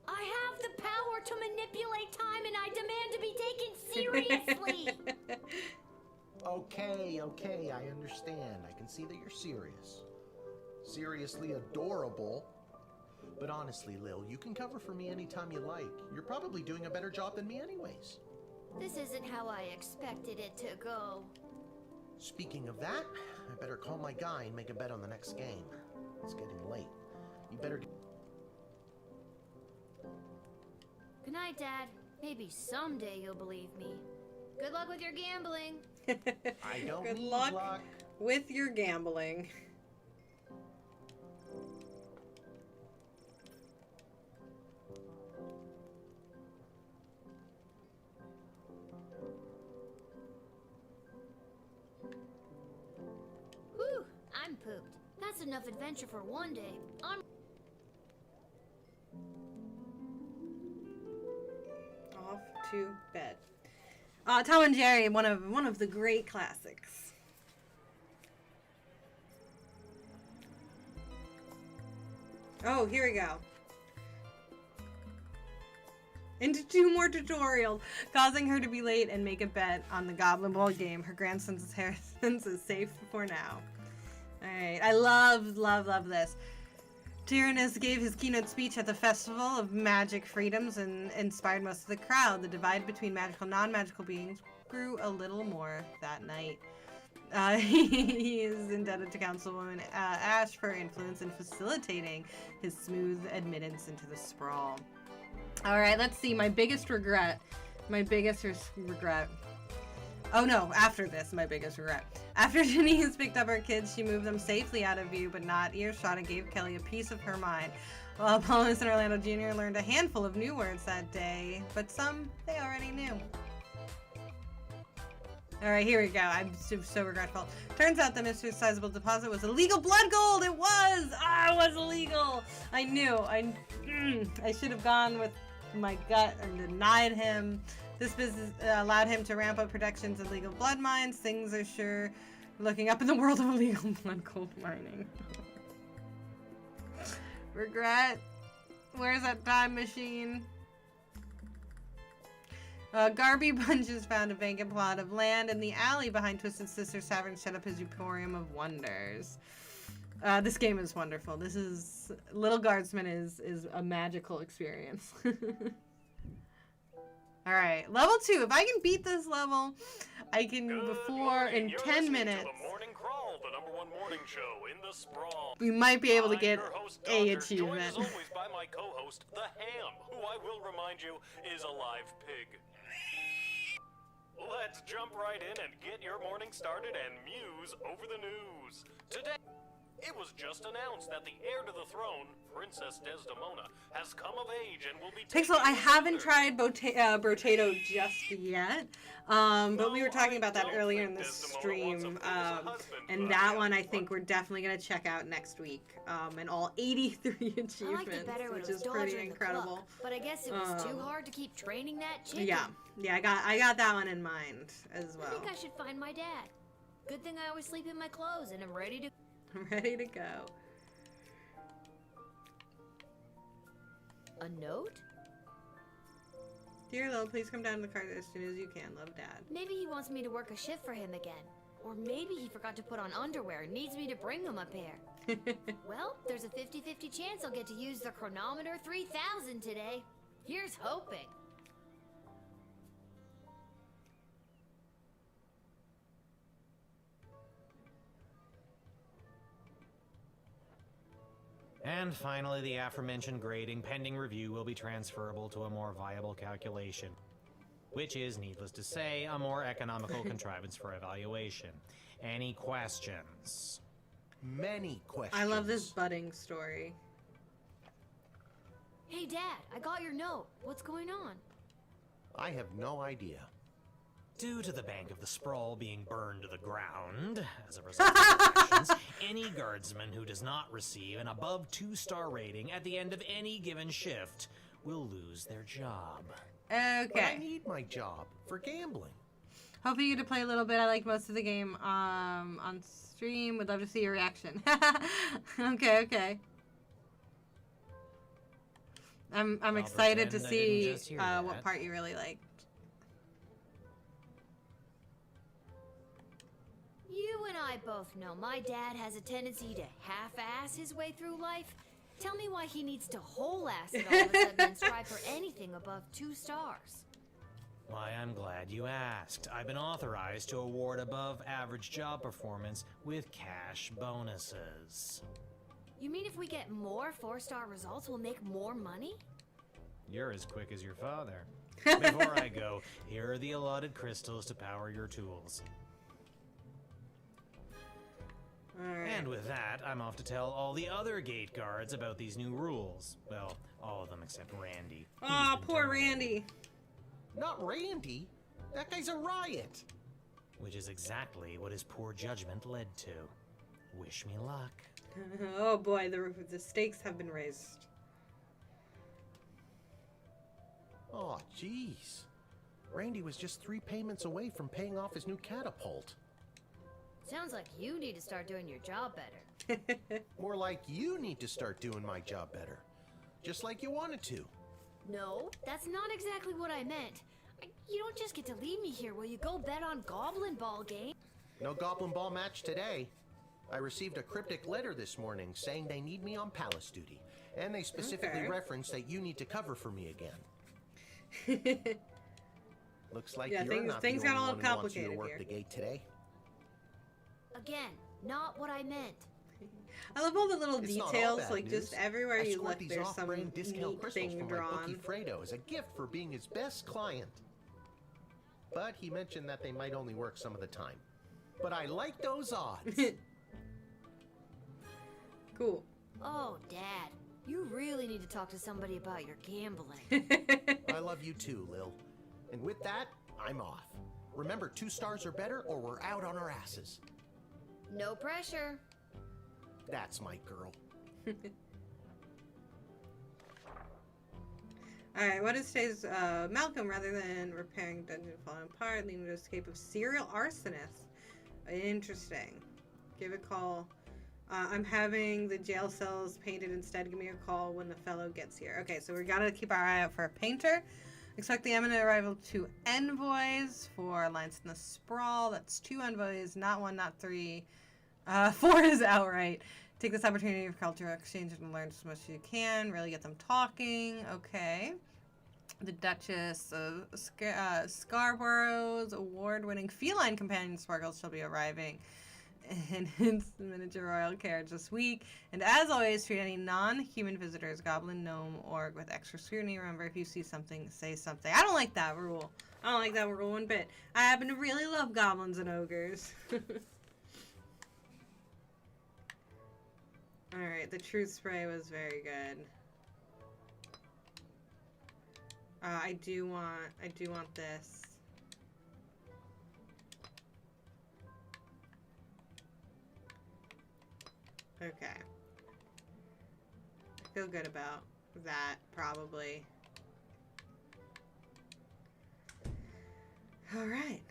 C: I have the power to manipulate time, and I demand to be taken seriously.
D: Okay, I understand. I can see that you're serious. Seriously adorable. But honestly, Lil, you can cover for me anytime you like. You're probably doing a better job than me anyways.
C: This isn't how I expected it to go.
D: Speaking of that, I better call my guy and make a bet on the next game. It's getting late. You better...
C: Good night, Dad. Maybe someday you'll believe me. Good luck with your gambling.
D: I don't
A: Good
D: need
A: luck with your gambling.
C: Whew, I'm pooped. That's enough adventure for one day. I'm...
A: Off to bed. Tom and Jerry, one of the great classics. Oh, here we go. Into 2 more tutorials, causing her to be late and make a bet on the Goblin Ball game. Her grandson's inheritance is safe for now. Alright, I love this. Tyrannus gave his keynote speech at the Festival of Magic Freedoms and inspired most of the crowd. The divide between magical and non-magical beings grew a little more that night. He is indebted to Councilwoman Ash for her influence in facilitating his smooth admittance into the sprawl. Alright, let's see. My biggest regret. Oh no, after this, my biggest regret. After Denise picked up her kids, she moved them safely out of view, but not earshot, and gave Kelly a piece of her mind. While Paulus and Orlando Jr. learned a handful of new words that day, but some they already knew. Alright, here we go. I'm so regretful. Turns out the Mr. Sizable deposit was illegal blood gold! It was! Ah, it was illegal! I knew. I should have gone with my gut and denied him. This business allowed him to ramp up productions of legal blood mines. Things are sure looking up in the world of illegal blood gold mining. Regret. Where's that time machine? Garby Bunches found a vacant plot of land in the alley behind Twisted Sister's Tavern, set up his Emporium of Wonders. This game is wonderful. This is... Little Guardsman is a magical experience. Alright, level 2. If I can beat this level, I can in 10 minutes.
M: The #1 morning show in the sprawl.
A: We might be able to get a
M: Joined
A: achievement.
M: as always by my co-host, the Ham, who I will remind you is a live pig. Let's jump right in and get your morning started and muse over the news. Today, it was just announced that the heir to the throne, Princess Desdemona, has come of age and will be
A: Pixel, I haven't tried Brotato just yet, but we were talking about that earlier in the stream, and that one I think we're definitely going to check out next week, and all 83 achievements, which is pretty incredible.
C: But I guess it was too hard to keep training that chicken.
A: Yeah, I got that one in mind as well.
C: I think I should find my dad. Good thing I always sleep in my clothes and I'm ready to...
A: I'm ready to go.
C: A note?
A: Dear Lil, please come down to the car as soon as you can. Love, Dad.
C: Maybe he wants me to work a shift for him again. Or maybe he forgot to put on underwear and needs me to bring him a pair. Well, there's a 50-50 chance I'll get to use the Chronometer 3000 today. Here's hoping.
N: And finally, the aforementioned grading pending review will be transferable to a more viable calculation, which is, needless to say, a more economical contrivance for evaluation. Any questions?
D: Many questions.
A: I love this budding story.
C: Hey, Dad, I got your note. What's going on?
D: I have no idea.
N: Due to the Bank of the Sprawl being burned to the ground as a result of the actions, any guardsman who does not receive an above 2-star rating at the end of any given shift will lose their job.
A: Okay.
D: But I need my job for gambling.
A: Hopefully you get to play a little bit. I like most of the game on stream. Would love to see your reaction. Okay. I'm excited to see what part you really liked.
C: You and I both know my dad has a tendency to half-ass his way through life. Tell me why he needs to whole-ass it all of a sudden and strive for anything above 2 stars.
N: Why, I'm glad you asked. I've been authorized to award above-average job performance with cash bonuses.
C: You mean if we get more 4-star results, we'll make more money?
N: You're as quick as your father. Before I go, here are the allotted crystals to power your tools.
A: Right.
N: And with that, I'm off to tell all the other gate guards about these new rules. Well, all of them except Randy.
A: Aw, poor Randy.
D: Not Randy. That guy's a riot.
N: Which is exactly what his poor judgment led to. Wish me luck.
A: Oh boy, the stakes have been raised.
D: Oh, jeez. Randy was just 3 payments away from paying off his new catapult.
C: Sounds like you need to start doing your job better.
D: More like you need to start doing my job better. Just like you wanted to.
C: No, that's not exactly what I meant. You don't just get to leave me here while you go bet on Goblin Ball game.
D: No Goblin Ball match today. I received a cryptic letter this morning saying they need me on palace duty. And they specifically referenced that you need to cover for me again. Looks like you're not the only one who wants you to work the gate today.
C: Again, not what I meant.
A: I love all the little
D: It's not all
A: details,
D: bad
A: like
D: news.
A: just everywhere
D: I
A: you
D: scored
A: look,
D: these
A: there's some
D: off-brand discount
A: neat
D: crystals
A: thing
D: from my bookie
A: drawn.
D: Fredo as a gift for being his best client. But he mentioned that they might only work some of the time. But I like those odds.
A: Cool.
C: Oh, Dad, you really need to talk to somebody about your gambling.
D: I love you too, Lil. And with that, I'm off. Remember, 2 stars or better, or we're out on our asses.
C: No pressure.
D: That's my girl.
A: Alright, what is today's Malcolm, rather than repairing dungeon falling apart, leading to escape of serial arsonists? Interesting. Give a call. I'm having the jail cells painted instead. Give me a call when the fellow gets here. Okay, so we gotta keep our eye out for a painter. Expect the imminent arrival of 2 envoys for Alliance in the Sprawl. That's 2 envoys, not 1, not 3. 4 is outright. Take this opportunity for cultural exchange and learn as much as you can. Really get them talking. Okay. The Duchess of Scarborough's award-winning feline companion Sparkles shall be arriving in its miniature royal carriage this week. And as always, treat any non-human visitors, goblin, gnome, orc, with extra scrutiny. Remember, if you see something, say something. I don't like that rule. I don't like that rule one bit. I happen to really love goblins and ogres. Alright, the truth spray was very good. I do want this. Okay. I feel good about that, probably. Alright.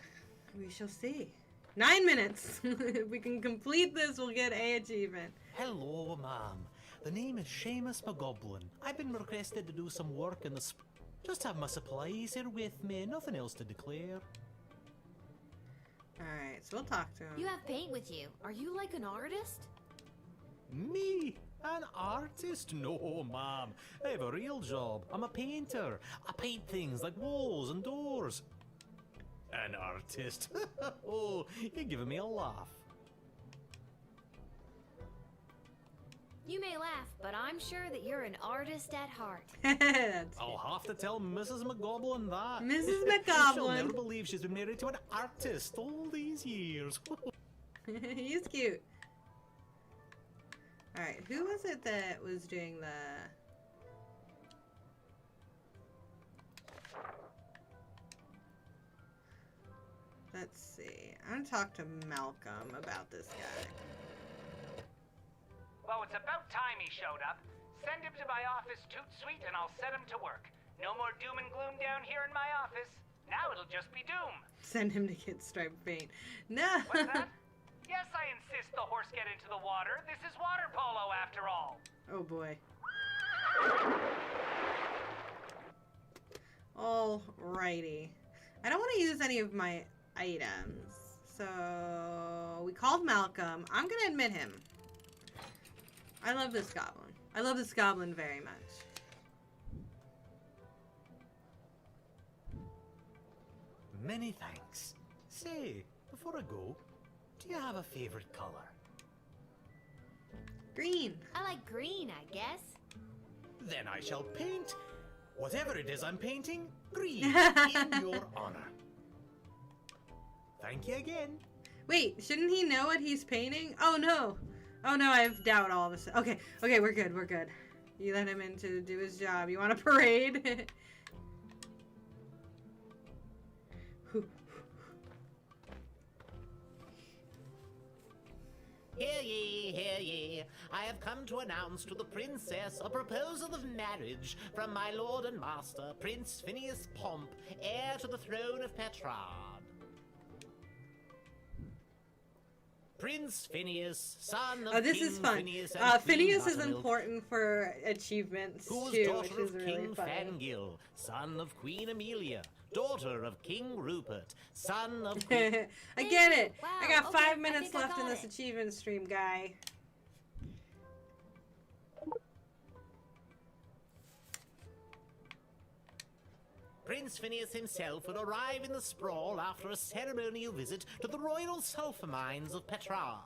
A: We shall see. 9 minutes! If we can complete this, we'll get a achievement.
F: Hello, ma'am. The name is Seamus McGoblin. I've been requested to do some work in the just have my supplies here with me, nothing else to declare.
A: Alright, so we'll talk to him.
C: You have paint with you. Are you like an artist?
F: Me? An artist? No, ma'am. I have a real job. I'm a painter. I paint things like walls and doors. An artist? Oh, you're giving me a laugh.
C: You may laugh, but I'm sure that you're an artist at heart.
F: I'll have to tell Mrs. McGoblin that.
A: Mrs.
F: She'll
A: McGoblin.
F: never believe she's been married to an artist all these years.
A: He's cute. Alright, who was it that was doing the... Let's see. I'm gonna talk to Malcolm about this guy.
O: Well, it's about time he showed up. Send him to my office toot suite and I'll set him to work. No more doom and gloom down here in my office. Now it'll just be doom.
A: Send him to get striped paint. No!
O: What's that? Yes, I insist the horse get into the water. This is water polo after all.
A: Oh boy. Alrighty. I don't want to use any of my items. So, we called Malcolm. I'm gonna admit him. I love this goblin. I love this goblin very much.
F: Many thanks. Say, before I go, do you have a favorite color?
A: Green.
C: I like green, I guess.
F: Then I shall paint whatever it is I'm painting green in your honor. Thank you again.
A: Wait, shouldn't he know what he's painting? Oh no. Oh no, I have doubt all of a sudden. Okay, okay, we're good, we're good. You let him in to do his job. You want a parade?
N: Hear ye, hear ye. I have come to announce to the princess a proposal of marriage from my lord and master, Prince Phineas Pomp, heir to the throne of Petrard. Prince Phineas, son of
A: this
N: King
A: is fun.
N: Phineas and Queen
A: Phineas is
N: Buttermilk,
A: important for achievements
N: who was
A: too,
N: daughter
A: which is
N: of
A: really
N: King
A: funny.
N: Fangil, son of Queen Amelia, daughter of King Rupert, son of Queen...
A: I get it.
C: Wow,
A: I got
C: okay,
A: 5
C: I
A: minutes
C: think I
A: left in
C: got
A: this
C: it.
A: achievement stream, guy.
N: Prince Phineas himself will arrive in the sprawl after a ceremonial visit to the royal sulphur mines of Petrard.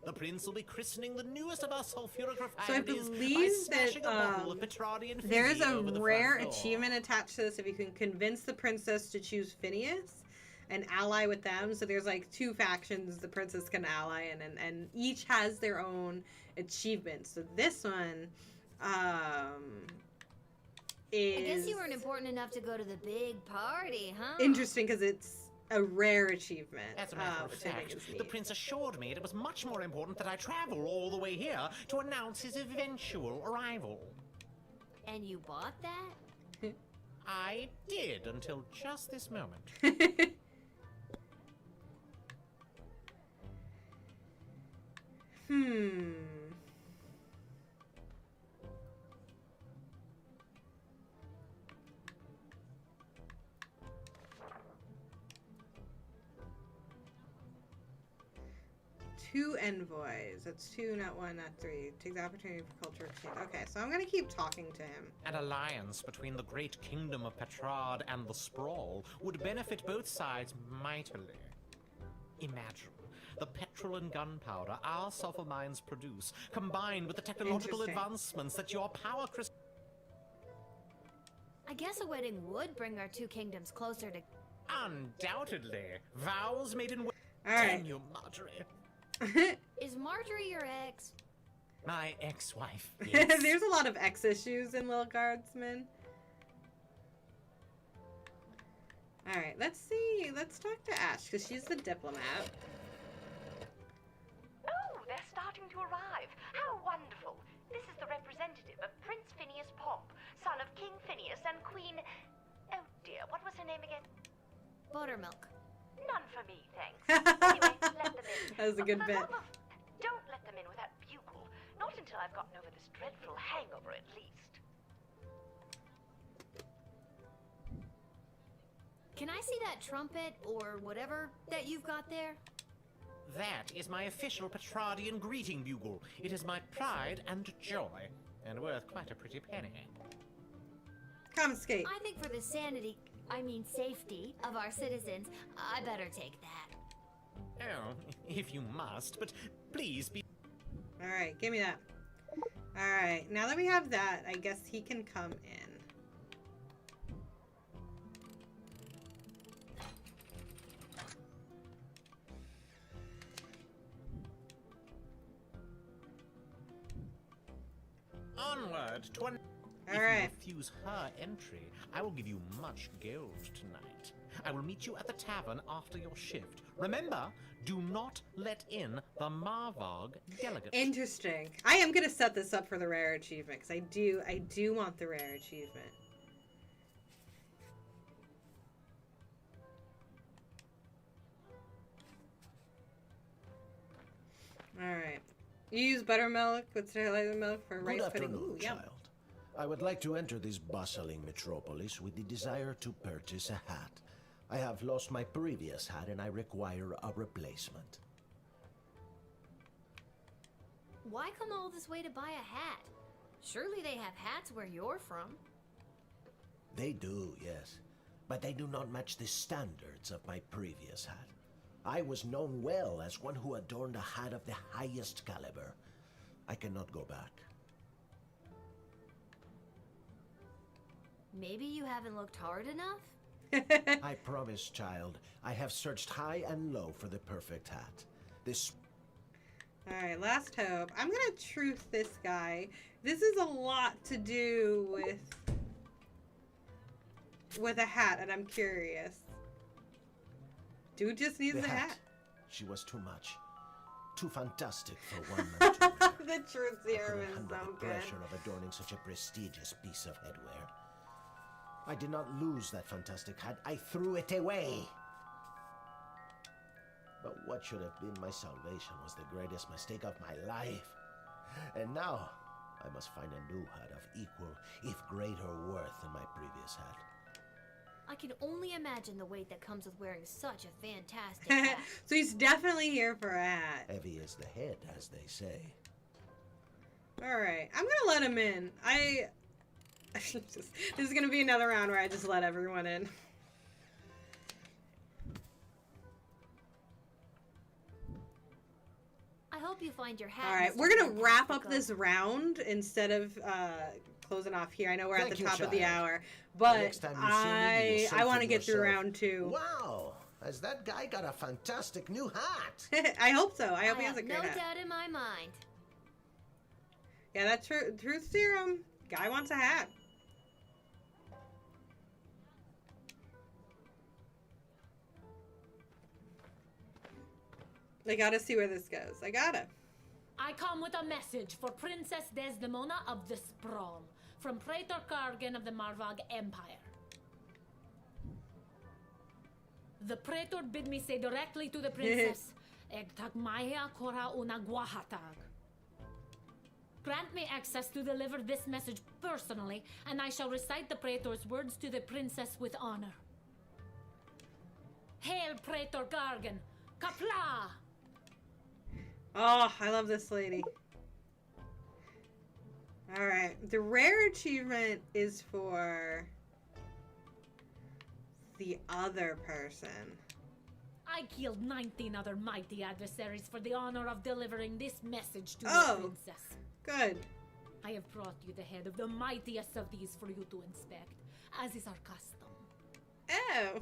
N: The prince will be christening the newest of our sulphuric
A: So I
N: refineries by
A: believe
N: smashing
A: that
N: a bottle of Petrardian
A: there is
N: fizzy
A: a
N: over the
A: rare
N: front door.
A: achievement attached to this if you can convince the princess to choose Phineas and ally with them. So there's like 2 factions the princess can ally in, and each has their own achievements. So this one is...
C: I guess you weren't important enough to go to the big party, huh?
A: interesting because it's a rare achievement.
N: As a matter of
A: which I think
N: fact,
A: is neat.
N: the prince assured me it was much more important that I travel all the way here to announce his eventual arrival.
C: And you bought that?
N: I did until just this moment.
A: 2 envoys. That's 2, not 1, not 3. Take the opportunity for culture exchange. Okay, so I'm gonna keep talking to him.
N: An alliance between the great kingdom of Petrard and the Sprawl would benefit both sides mightily. Imagine the petrol and gunpowder our sulfur mines produce, combined with the technological advancements that your power crystal...
C: I guess a wedding would bring our two kingdoms closer to...
N: Undoubtedly. Vows made in...
A: All right.
N: Damn you, Marjorie.
C: Is Marjorie your ex?
N: My ex-wife. Yes.
A: There's a lot of ex issues in Little Guardsman. All right, let's see. Let's talk to Ash, because she's the diplomat.
G: Oh, they're starting to arrive. How wonderful. This is the representative of Prince Phineas Pomp, son of King Phineas and Queen... Oh dear, what was her name again?
C: Buttermilk.
G: None for me, thanks. Anyway, let them in.
A: That was a good
G: For the
A: bit.
G: love of... Don't let them in without bugle. Not until I've gotten over this dreadful hangover, at least.
C: Can I see that trumpet, or whatever, that you've got there?
N: That is my official Petrardian greeting bugle. It is my pride and joy, and worth quite a pretty penny.
A: Confiscate.
C: I think for the safety of our citizens, I better take that.
N: Oh, if you must, but please be...
A: Alright, give me that. Alright, now that we have that, I guess he can come in.
N: Onward to an... If you refuse her entry, I will give you much gold tonight. I will meet you at the tavern after your shift. Remember, do not let in the Marvog delegate.
A: Interesting. I am gonna set this up for the rare achievement because I do want the rare achievement. All right. You use buttermilk with highlighted milk for rice pudding. Ooh, yum.
P: Child. I would like to enter this bustling metropolis with the desire to purchase a hat. I have lost my previous hat and I require a replacement.
C: Why come all this way to buy a hat? Surely they have hats where you're from.
P: They do, yes. But they do not match the standards of my previous hat. I was known well as one who adorned a hat of the highest caliber. I cannot go back.
C: Maybe you haven't looked hard enough?
P: I promise, child. I have searched high and low for the perfect hat. This...
A: Alright, last hope. I'm gonna truth this guy. This is a lot to do with a hat, and I'm curious. Dude just needs a hat.
P: She was too much. Too fantastic for one man to wear.
A: The truth serum is
P: handle
A: so
P: the
A: good.
P: pressure of adorning such a prestigious piece of headwear. I did not lose that fantastic hat. I threw it away. But what should have been my salvation was the greatest mistake of my life. And now, I must find a new hat of equal, if greater worth than my previous hat.
C: I can only imagine the weight that comes with wearing such a fantastic hat.
A: So he's definitely here for a hat.
P: Heavy is the head, as they say.
A: Alright, I'm gonna let him in. This is gonna be another round where I just let everyone in.
C: I hope you find your hat.
A: Alright,
C: Mr.
A: we're gonna wrap up
C: Fantastico.
A: this round instead of closing off here. I know we're at
P: Thank
A: the
P: you,
A: top of the
P: child.
A: hour,
P: The
A: but
P: next time you see me, you will
A: I
P: say
A: want to
P: to
A: get through
P: yourself,
A: round 2.
P: Wow, has that guy got a fantastic new hat?
A: I hope so. I hope he
C: I
A: has a
C: have
A: great
C: no
A: hat.
C: doubt in my mind.
A: Yeah, that's truth serum. Guy wants a hat. I gotta see where this goes. I gotta.
K: I come with a message for Princess Desdemona of the Sprawl, from Praetor Kargan of the Marvog Empire. The Praetor bid me say directly to the princess, Egtag Maya Kora una Guahatag. Grant me access to deliver this message personally, and I shall recite the Praetor's words to the princess with honor. Hail Praetor Kargan! Kapla!
A: Oh, I love this lady. Alright, the rare achievement is for the other person.
K: I killed 19 other mighty adversaries for the honor of delivering this message to
A: Oh,
K: the princess.
A: Good.
K: I have brought you the head of the mightiest of these for you to inspect, as is our custom.
A: Oh.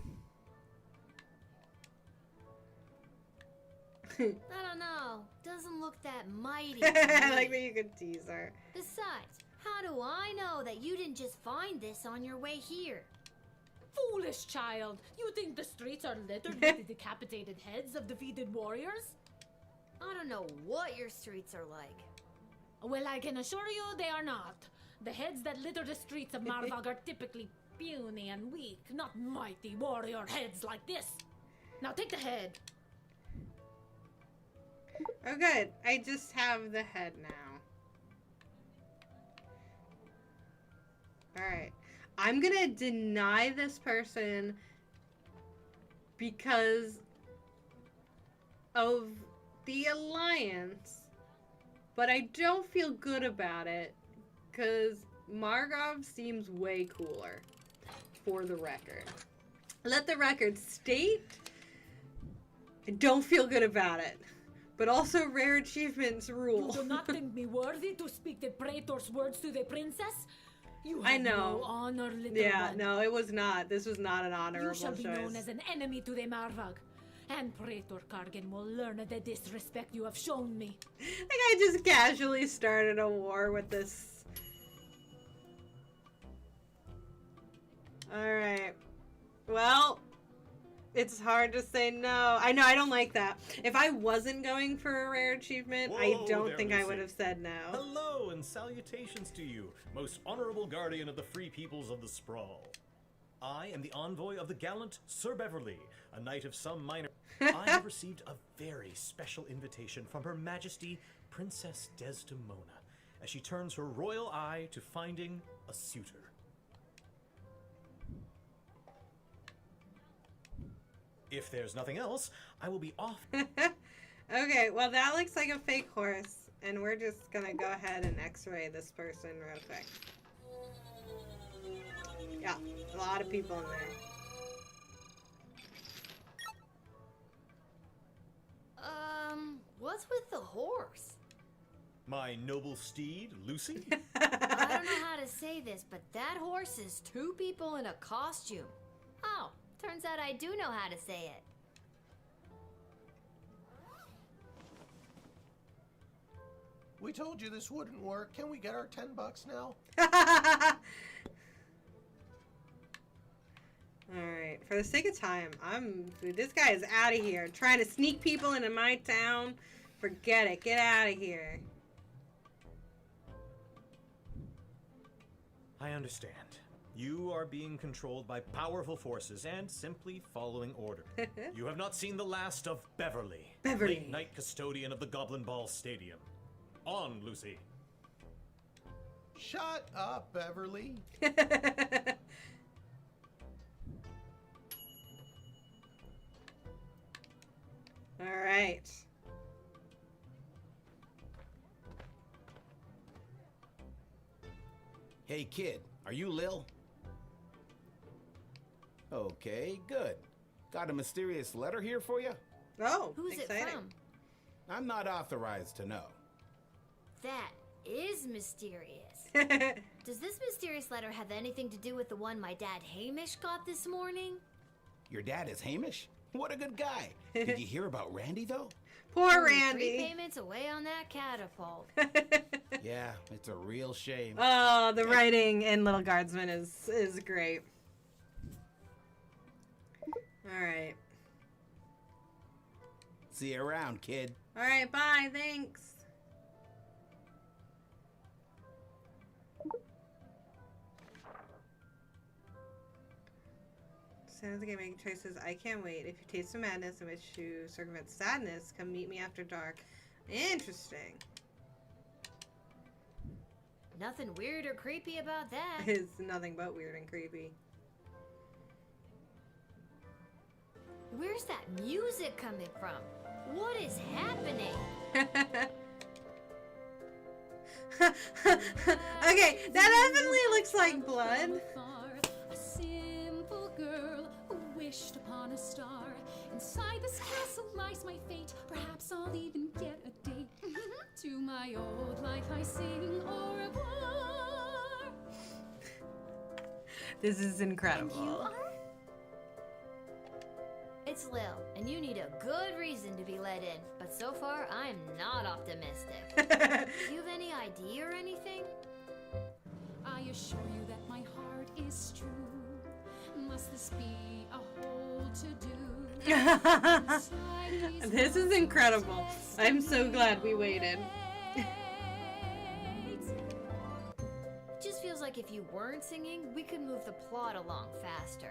C: I don't know. Doesn't look that mighty.
A: I like that you could tease her.
C: Besides, how do I know that you didn't just find this on your way here?
K: Foolish child! You think the streets are littered with the decapitated heads of defeated warriors?
C: I don't know what your streets are like.
K: Well, I can assure you they are not. The heads that litter the streets of Marvog are typically puny and weak, not mighty warrior heads like this. Now take the head.
A: Oh, good. I just have the head now. Alright. I'm gonna deny this person because of the alliance, but I don't feel good about it because Margov seems way cooler, for the record. Let the record state, I don't feel good about it. But also rare achievements rule.
K: You do not think me worthy to speak the praetor's words to the princess? You have
A: I know.
K: no honor, little
A: Yeah,
K: one.
A: no, it was not. This was not an honorable
K: You shall be
A: choice.
K: known as an enemy to the Marvog. And Praetor Kargan will learn the disrespect you have shown me.
A: Like I just casually started a war with this. Alright. Well, it's hard to say no. I know, I don't like that. If I wasn't going for a rare achievement, I
Q: Whoa
A: don't
Q: there,
A: think I
Q: Lucy.
A: would have said no.
Q: Hello and salutations to you, most honorable guardian of the free peoples of the Sprawl. I am the envoy of the gallant Sir Beverly, a knight of some minor. I have received a very special invitation from Her Majesty Princess Desdemona, as she turns her royal eye to finding a suitor. If there's nothing else, I will be off.
A: Okay, well that looks like a fake horse, and we're just gonna go ahead and x-ray this person real quick. Yeah, a lot of people in there.
C: What's with the horse?
Q: My noble steed, Lucy?
C: I don't know how to say this, but that horse is two people in a costume. Oh, turns out I do know how to say it.
D: We told you this wouldn't work. Can we get our $10 now?
A: Alright, for the sake of time, this guy is out of here. Trying to sneak people into my town. Forget it. Get out of here.
Q: I understand. You are being controlled by powerful forces and simply following order. You have not seen the last of Beverly,
A: Beverly.
Q: late night custodian of the Goblin Ball Stadium. On, Lucy.
D: Shut up, Beverly.
A: Alright.
R: Hey kid, are you Lil? Okay, good. Got a mysterious letter here for you?
A: Oh,
C: Who's
A: exciting.
C: it from?
R: I'm not authorized to know.
C: That is mysterious. Does this mysterious letter have anything to do with the one my dad Hamish got this morning?
R: Your dad is Hamish? What a good guy. Did you hear about Randy, though?
A: Poor
C: Only
A: Randy.
C: 3 payments away on that catapult.
R: Yeah, it's a real shame.
A: Oh, the writing in Little Guardsman is great. Alright.
R: See you around, kid.
A: Alright, bye. Thanks. Sounds like I'm making choices. I can't wait. If you taste the madness and wish to circumvent sadness, come meet me after dark. Interesting.
C: Nothing weird or creepy about that.
A: It's nothing but weird and creepy.
C: Where's that music coming from? What is happening?
A: Okay, that definitely looks like blood.
S: A simple girl who wished upon a star. Inside this castle lies my fate. Perhaps I'll even get a date. To my old life I sing au revoir.
A: This is incredible.
C: And you are? It's Lil, and you need a good reason to be let in. But so far, I'm not optimistic. Do you have any ID or anything?
S: I assure you that my heart is true. Must this be a whole to-do?
A: This is incredible. I'm so glad we waited.
C: Just feels like if you weren't singing, we could move the plot along faster.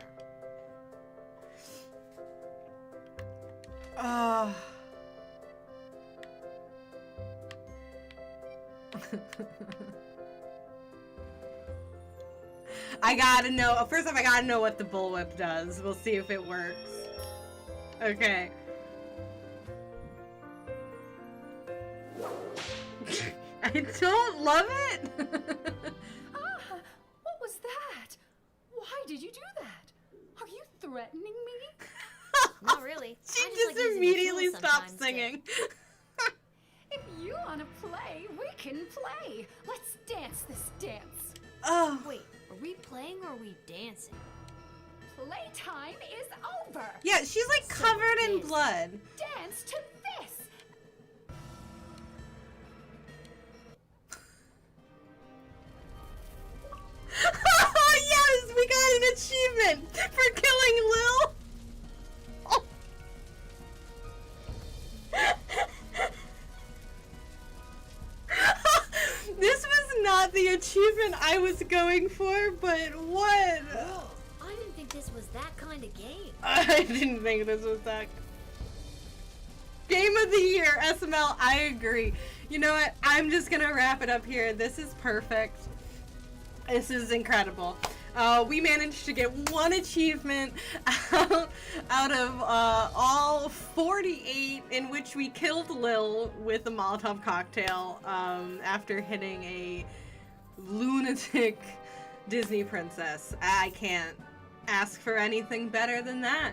A: I gotta know. First off, I gotta know what the bullwhip does. We'll see if it works. Okay. I don't love it.
S: What was that? Why did you do that? Are you threatening me?
C: Not really.
A: She
C: I
A: just
C: like using the
A: immediately
C: tools
A: stopped
C: sometimes
A: singing.
S: If you want to play, we can play. Let's dance this dance.
A: Oh.
C: Wait, are we playing or are we dancing?
S: Playtime is over.
A: Yeah, she's like covered in blood.
S: Dance to this.
A: Oh yes, we got an achievement for killing Lil. Oh. This was not the achievement I was going for, but what?
C: Whoa, I didn't think this was that kind of game.
A: I didn't think this was that. Game of the year, SML, I agree. You know what? I'm just gonna wrap it up here. This is perfect. This is incredible. We managed to get one achievement out of all 48 in which we killed Lil with a Molotov cocktail after hitting a lunatic Disney princess. I can't ask for anything better than that.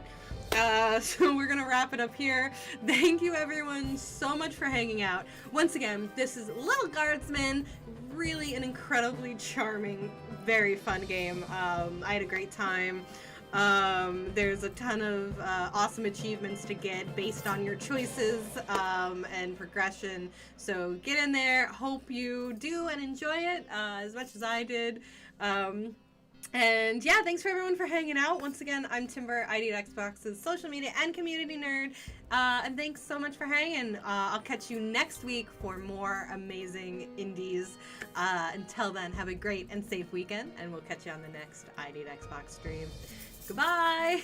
A: So we're gonna wrap it up here. Thank you everyone so much for hanging out. Once again, this is Little Guardsman. Really an incredibly charming, very fun game. I had a great time. There's a ton of awesome achievements to get based on your choices and progression. So get in there. Hope you do and enjoy it as much as I did. And yeah, thanks for everyone for hanging out. Once again, I'm Timber, ID at Xbox's social media and community nerd. And thanks so much for hanging. I'll catch you next week for more amazing indies. Until then, have a great and safe weekend, and we'll catch you on the next ID at Xbox stream. Goodbye!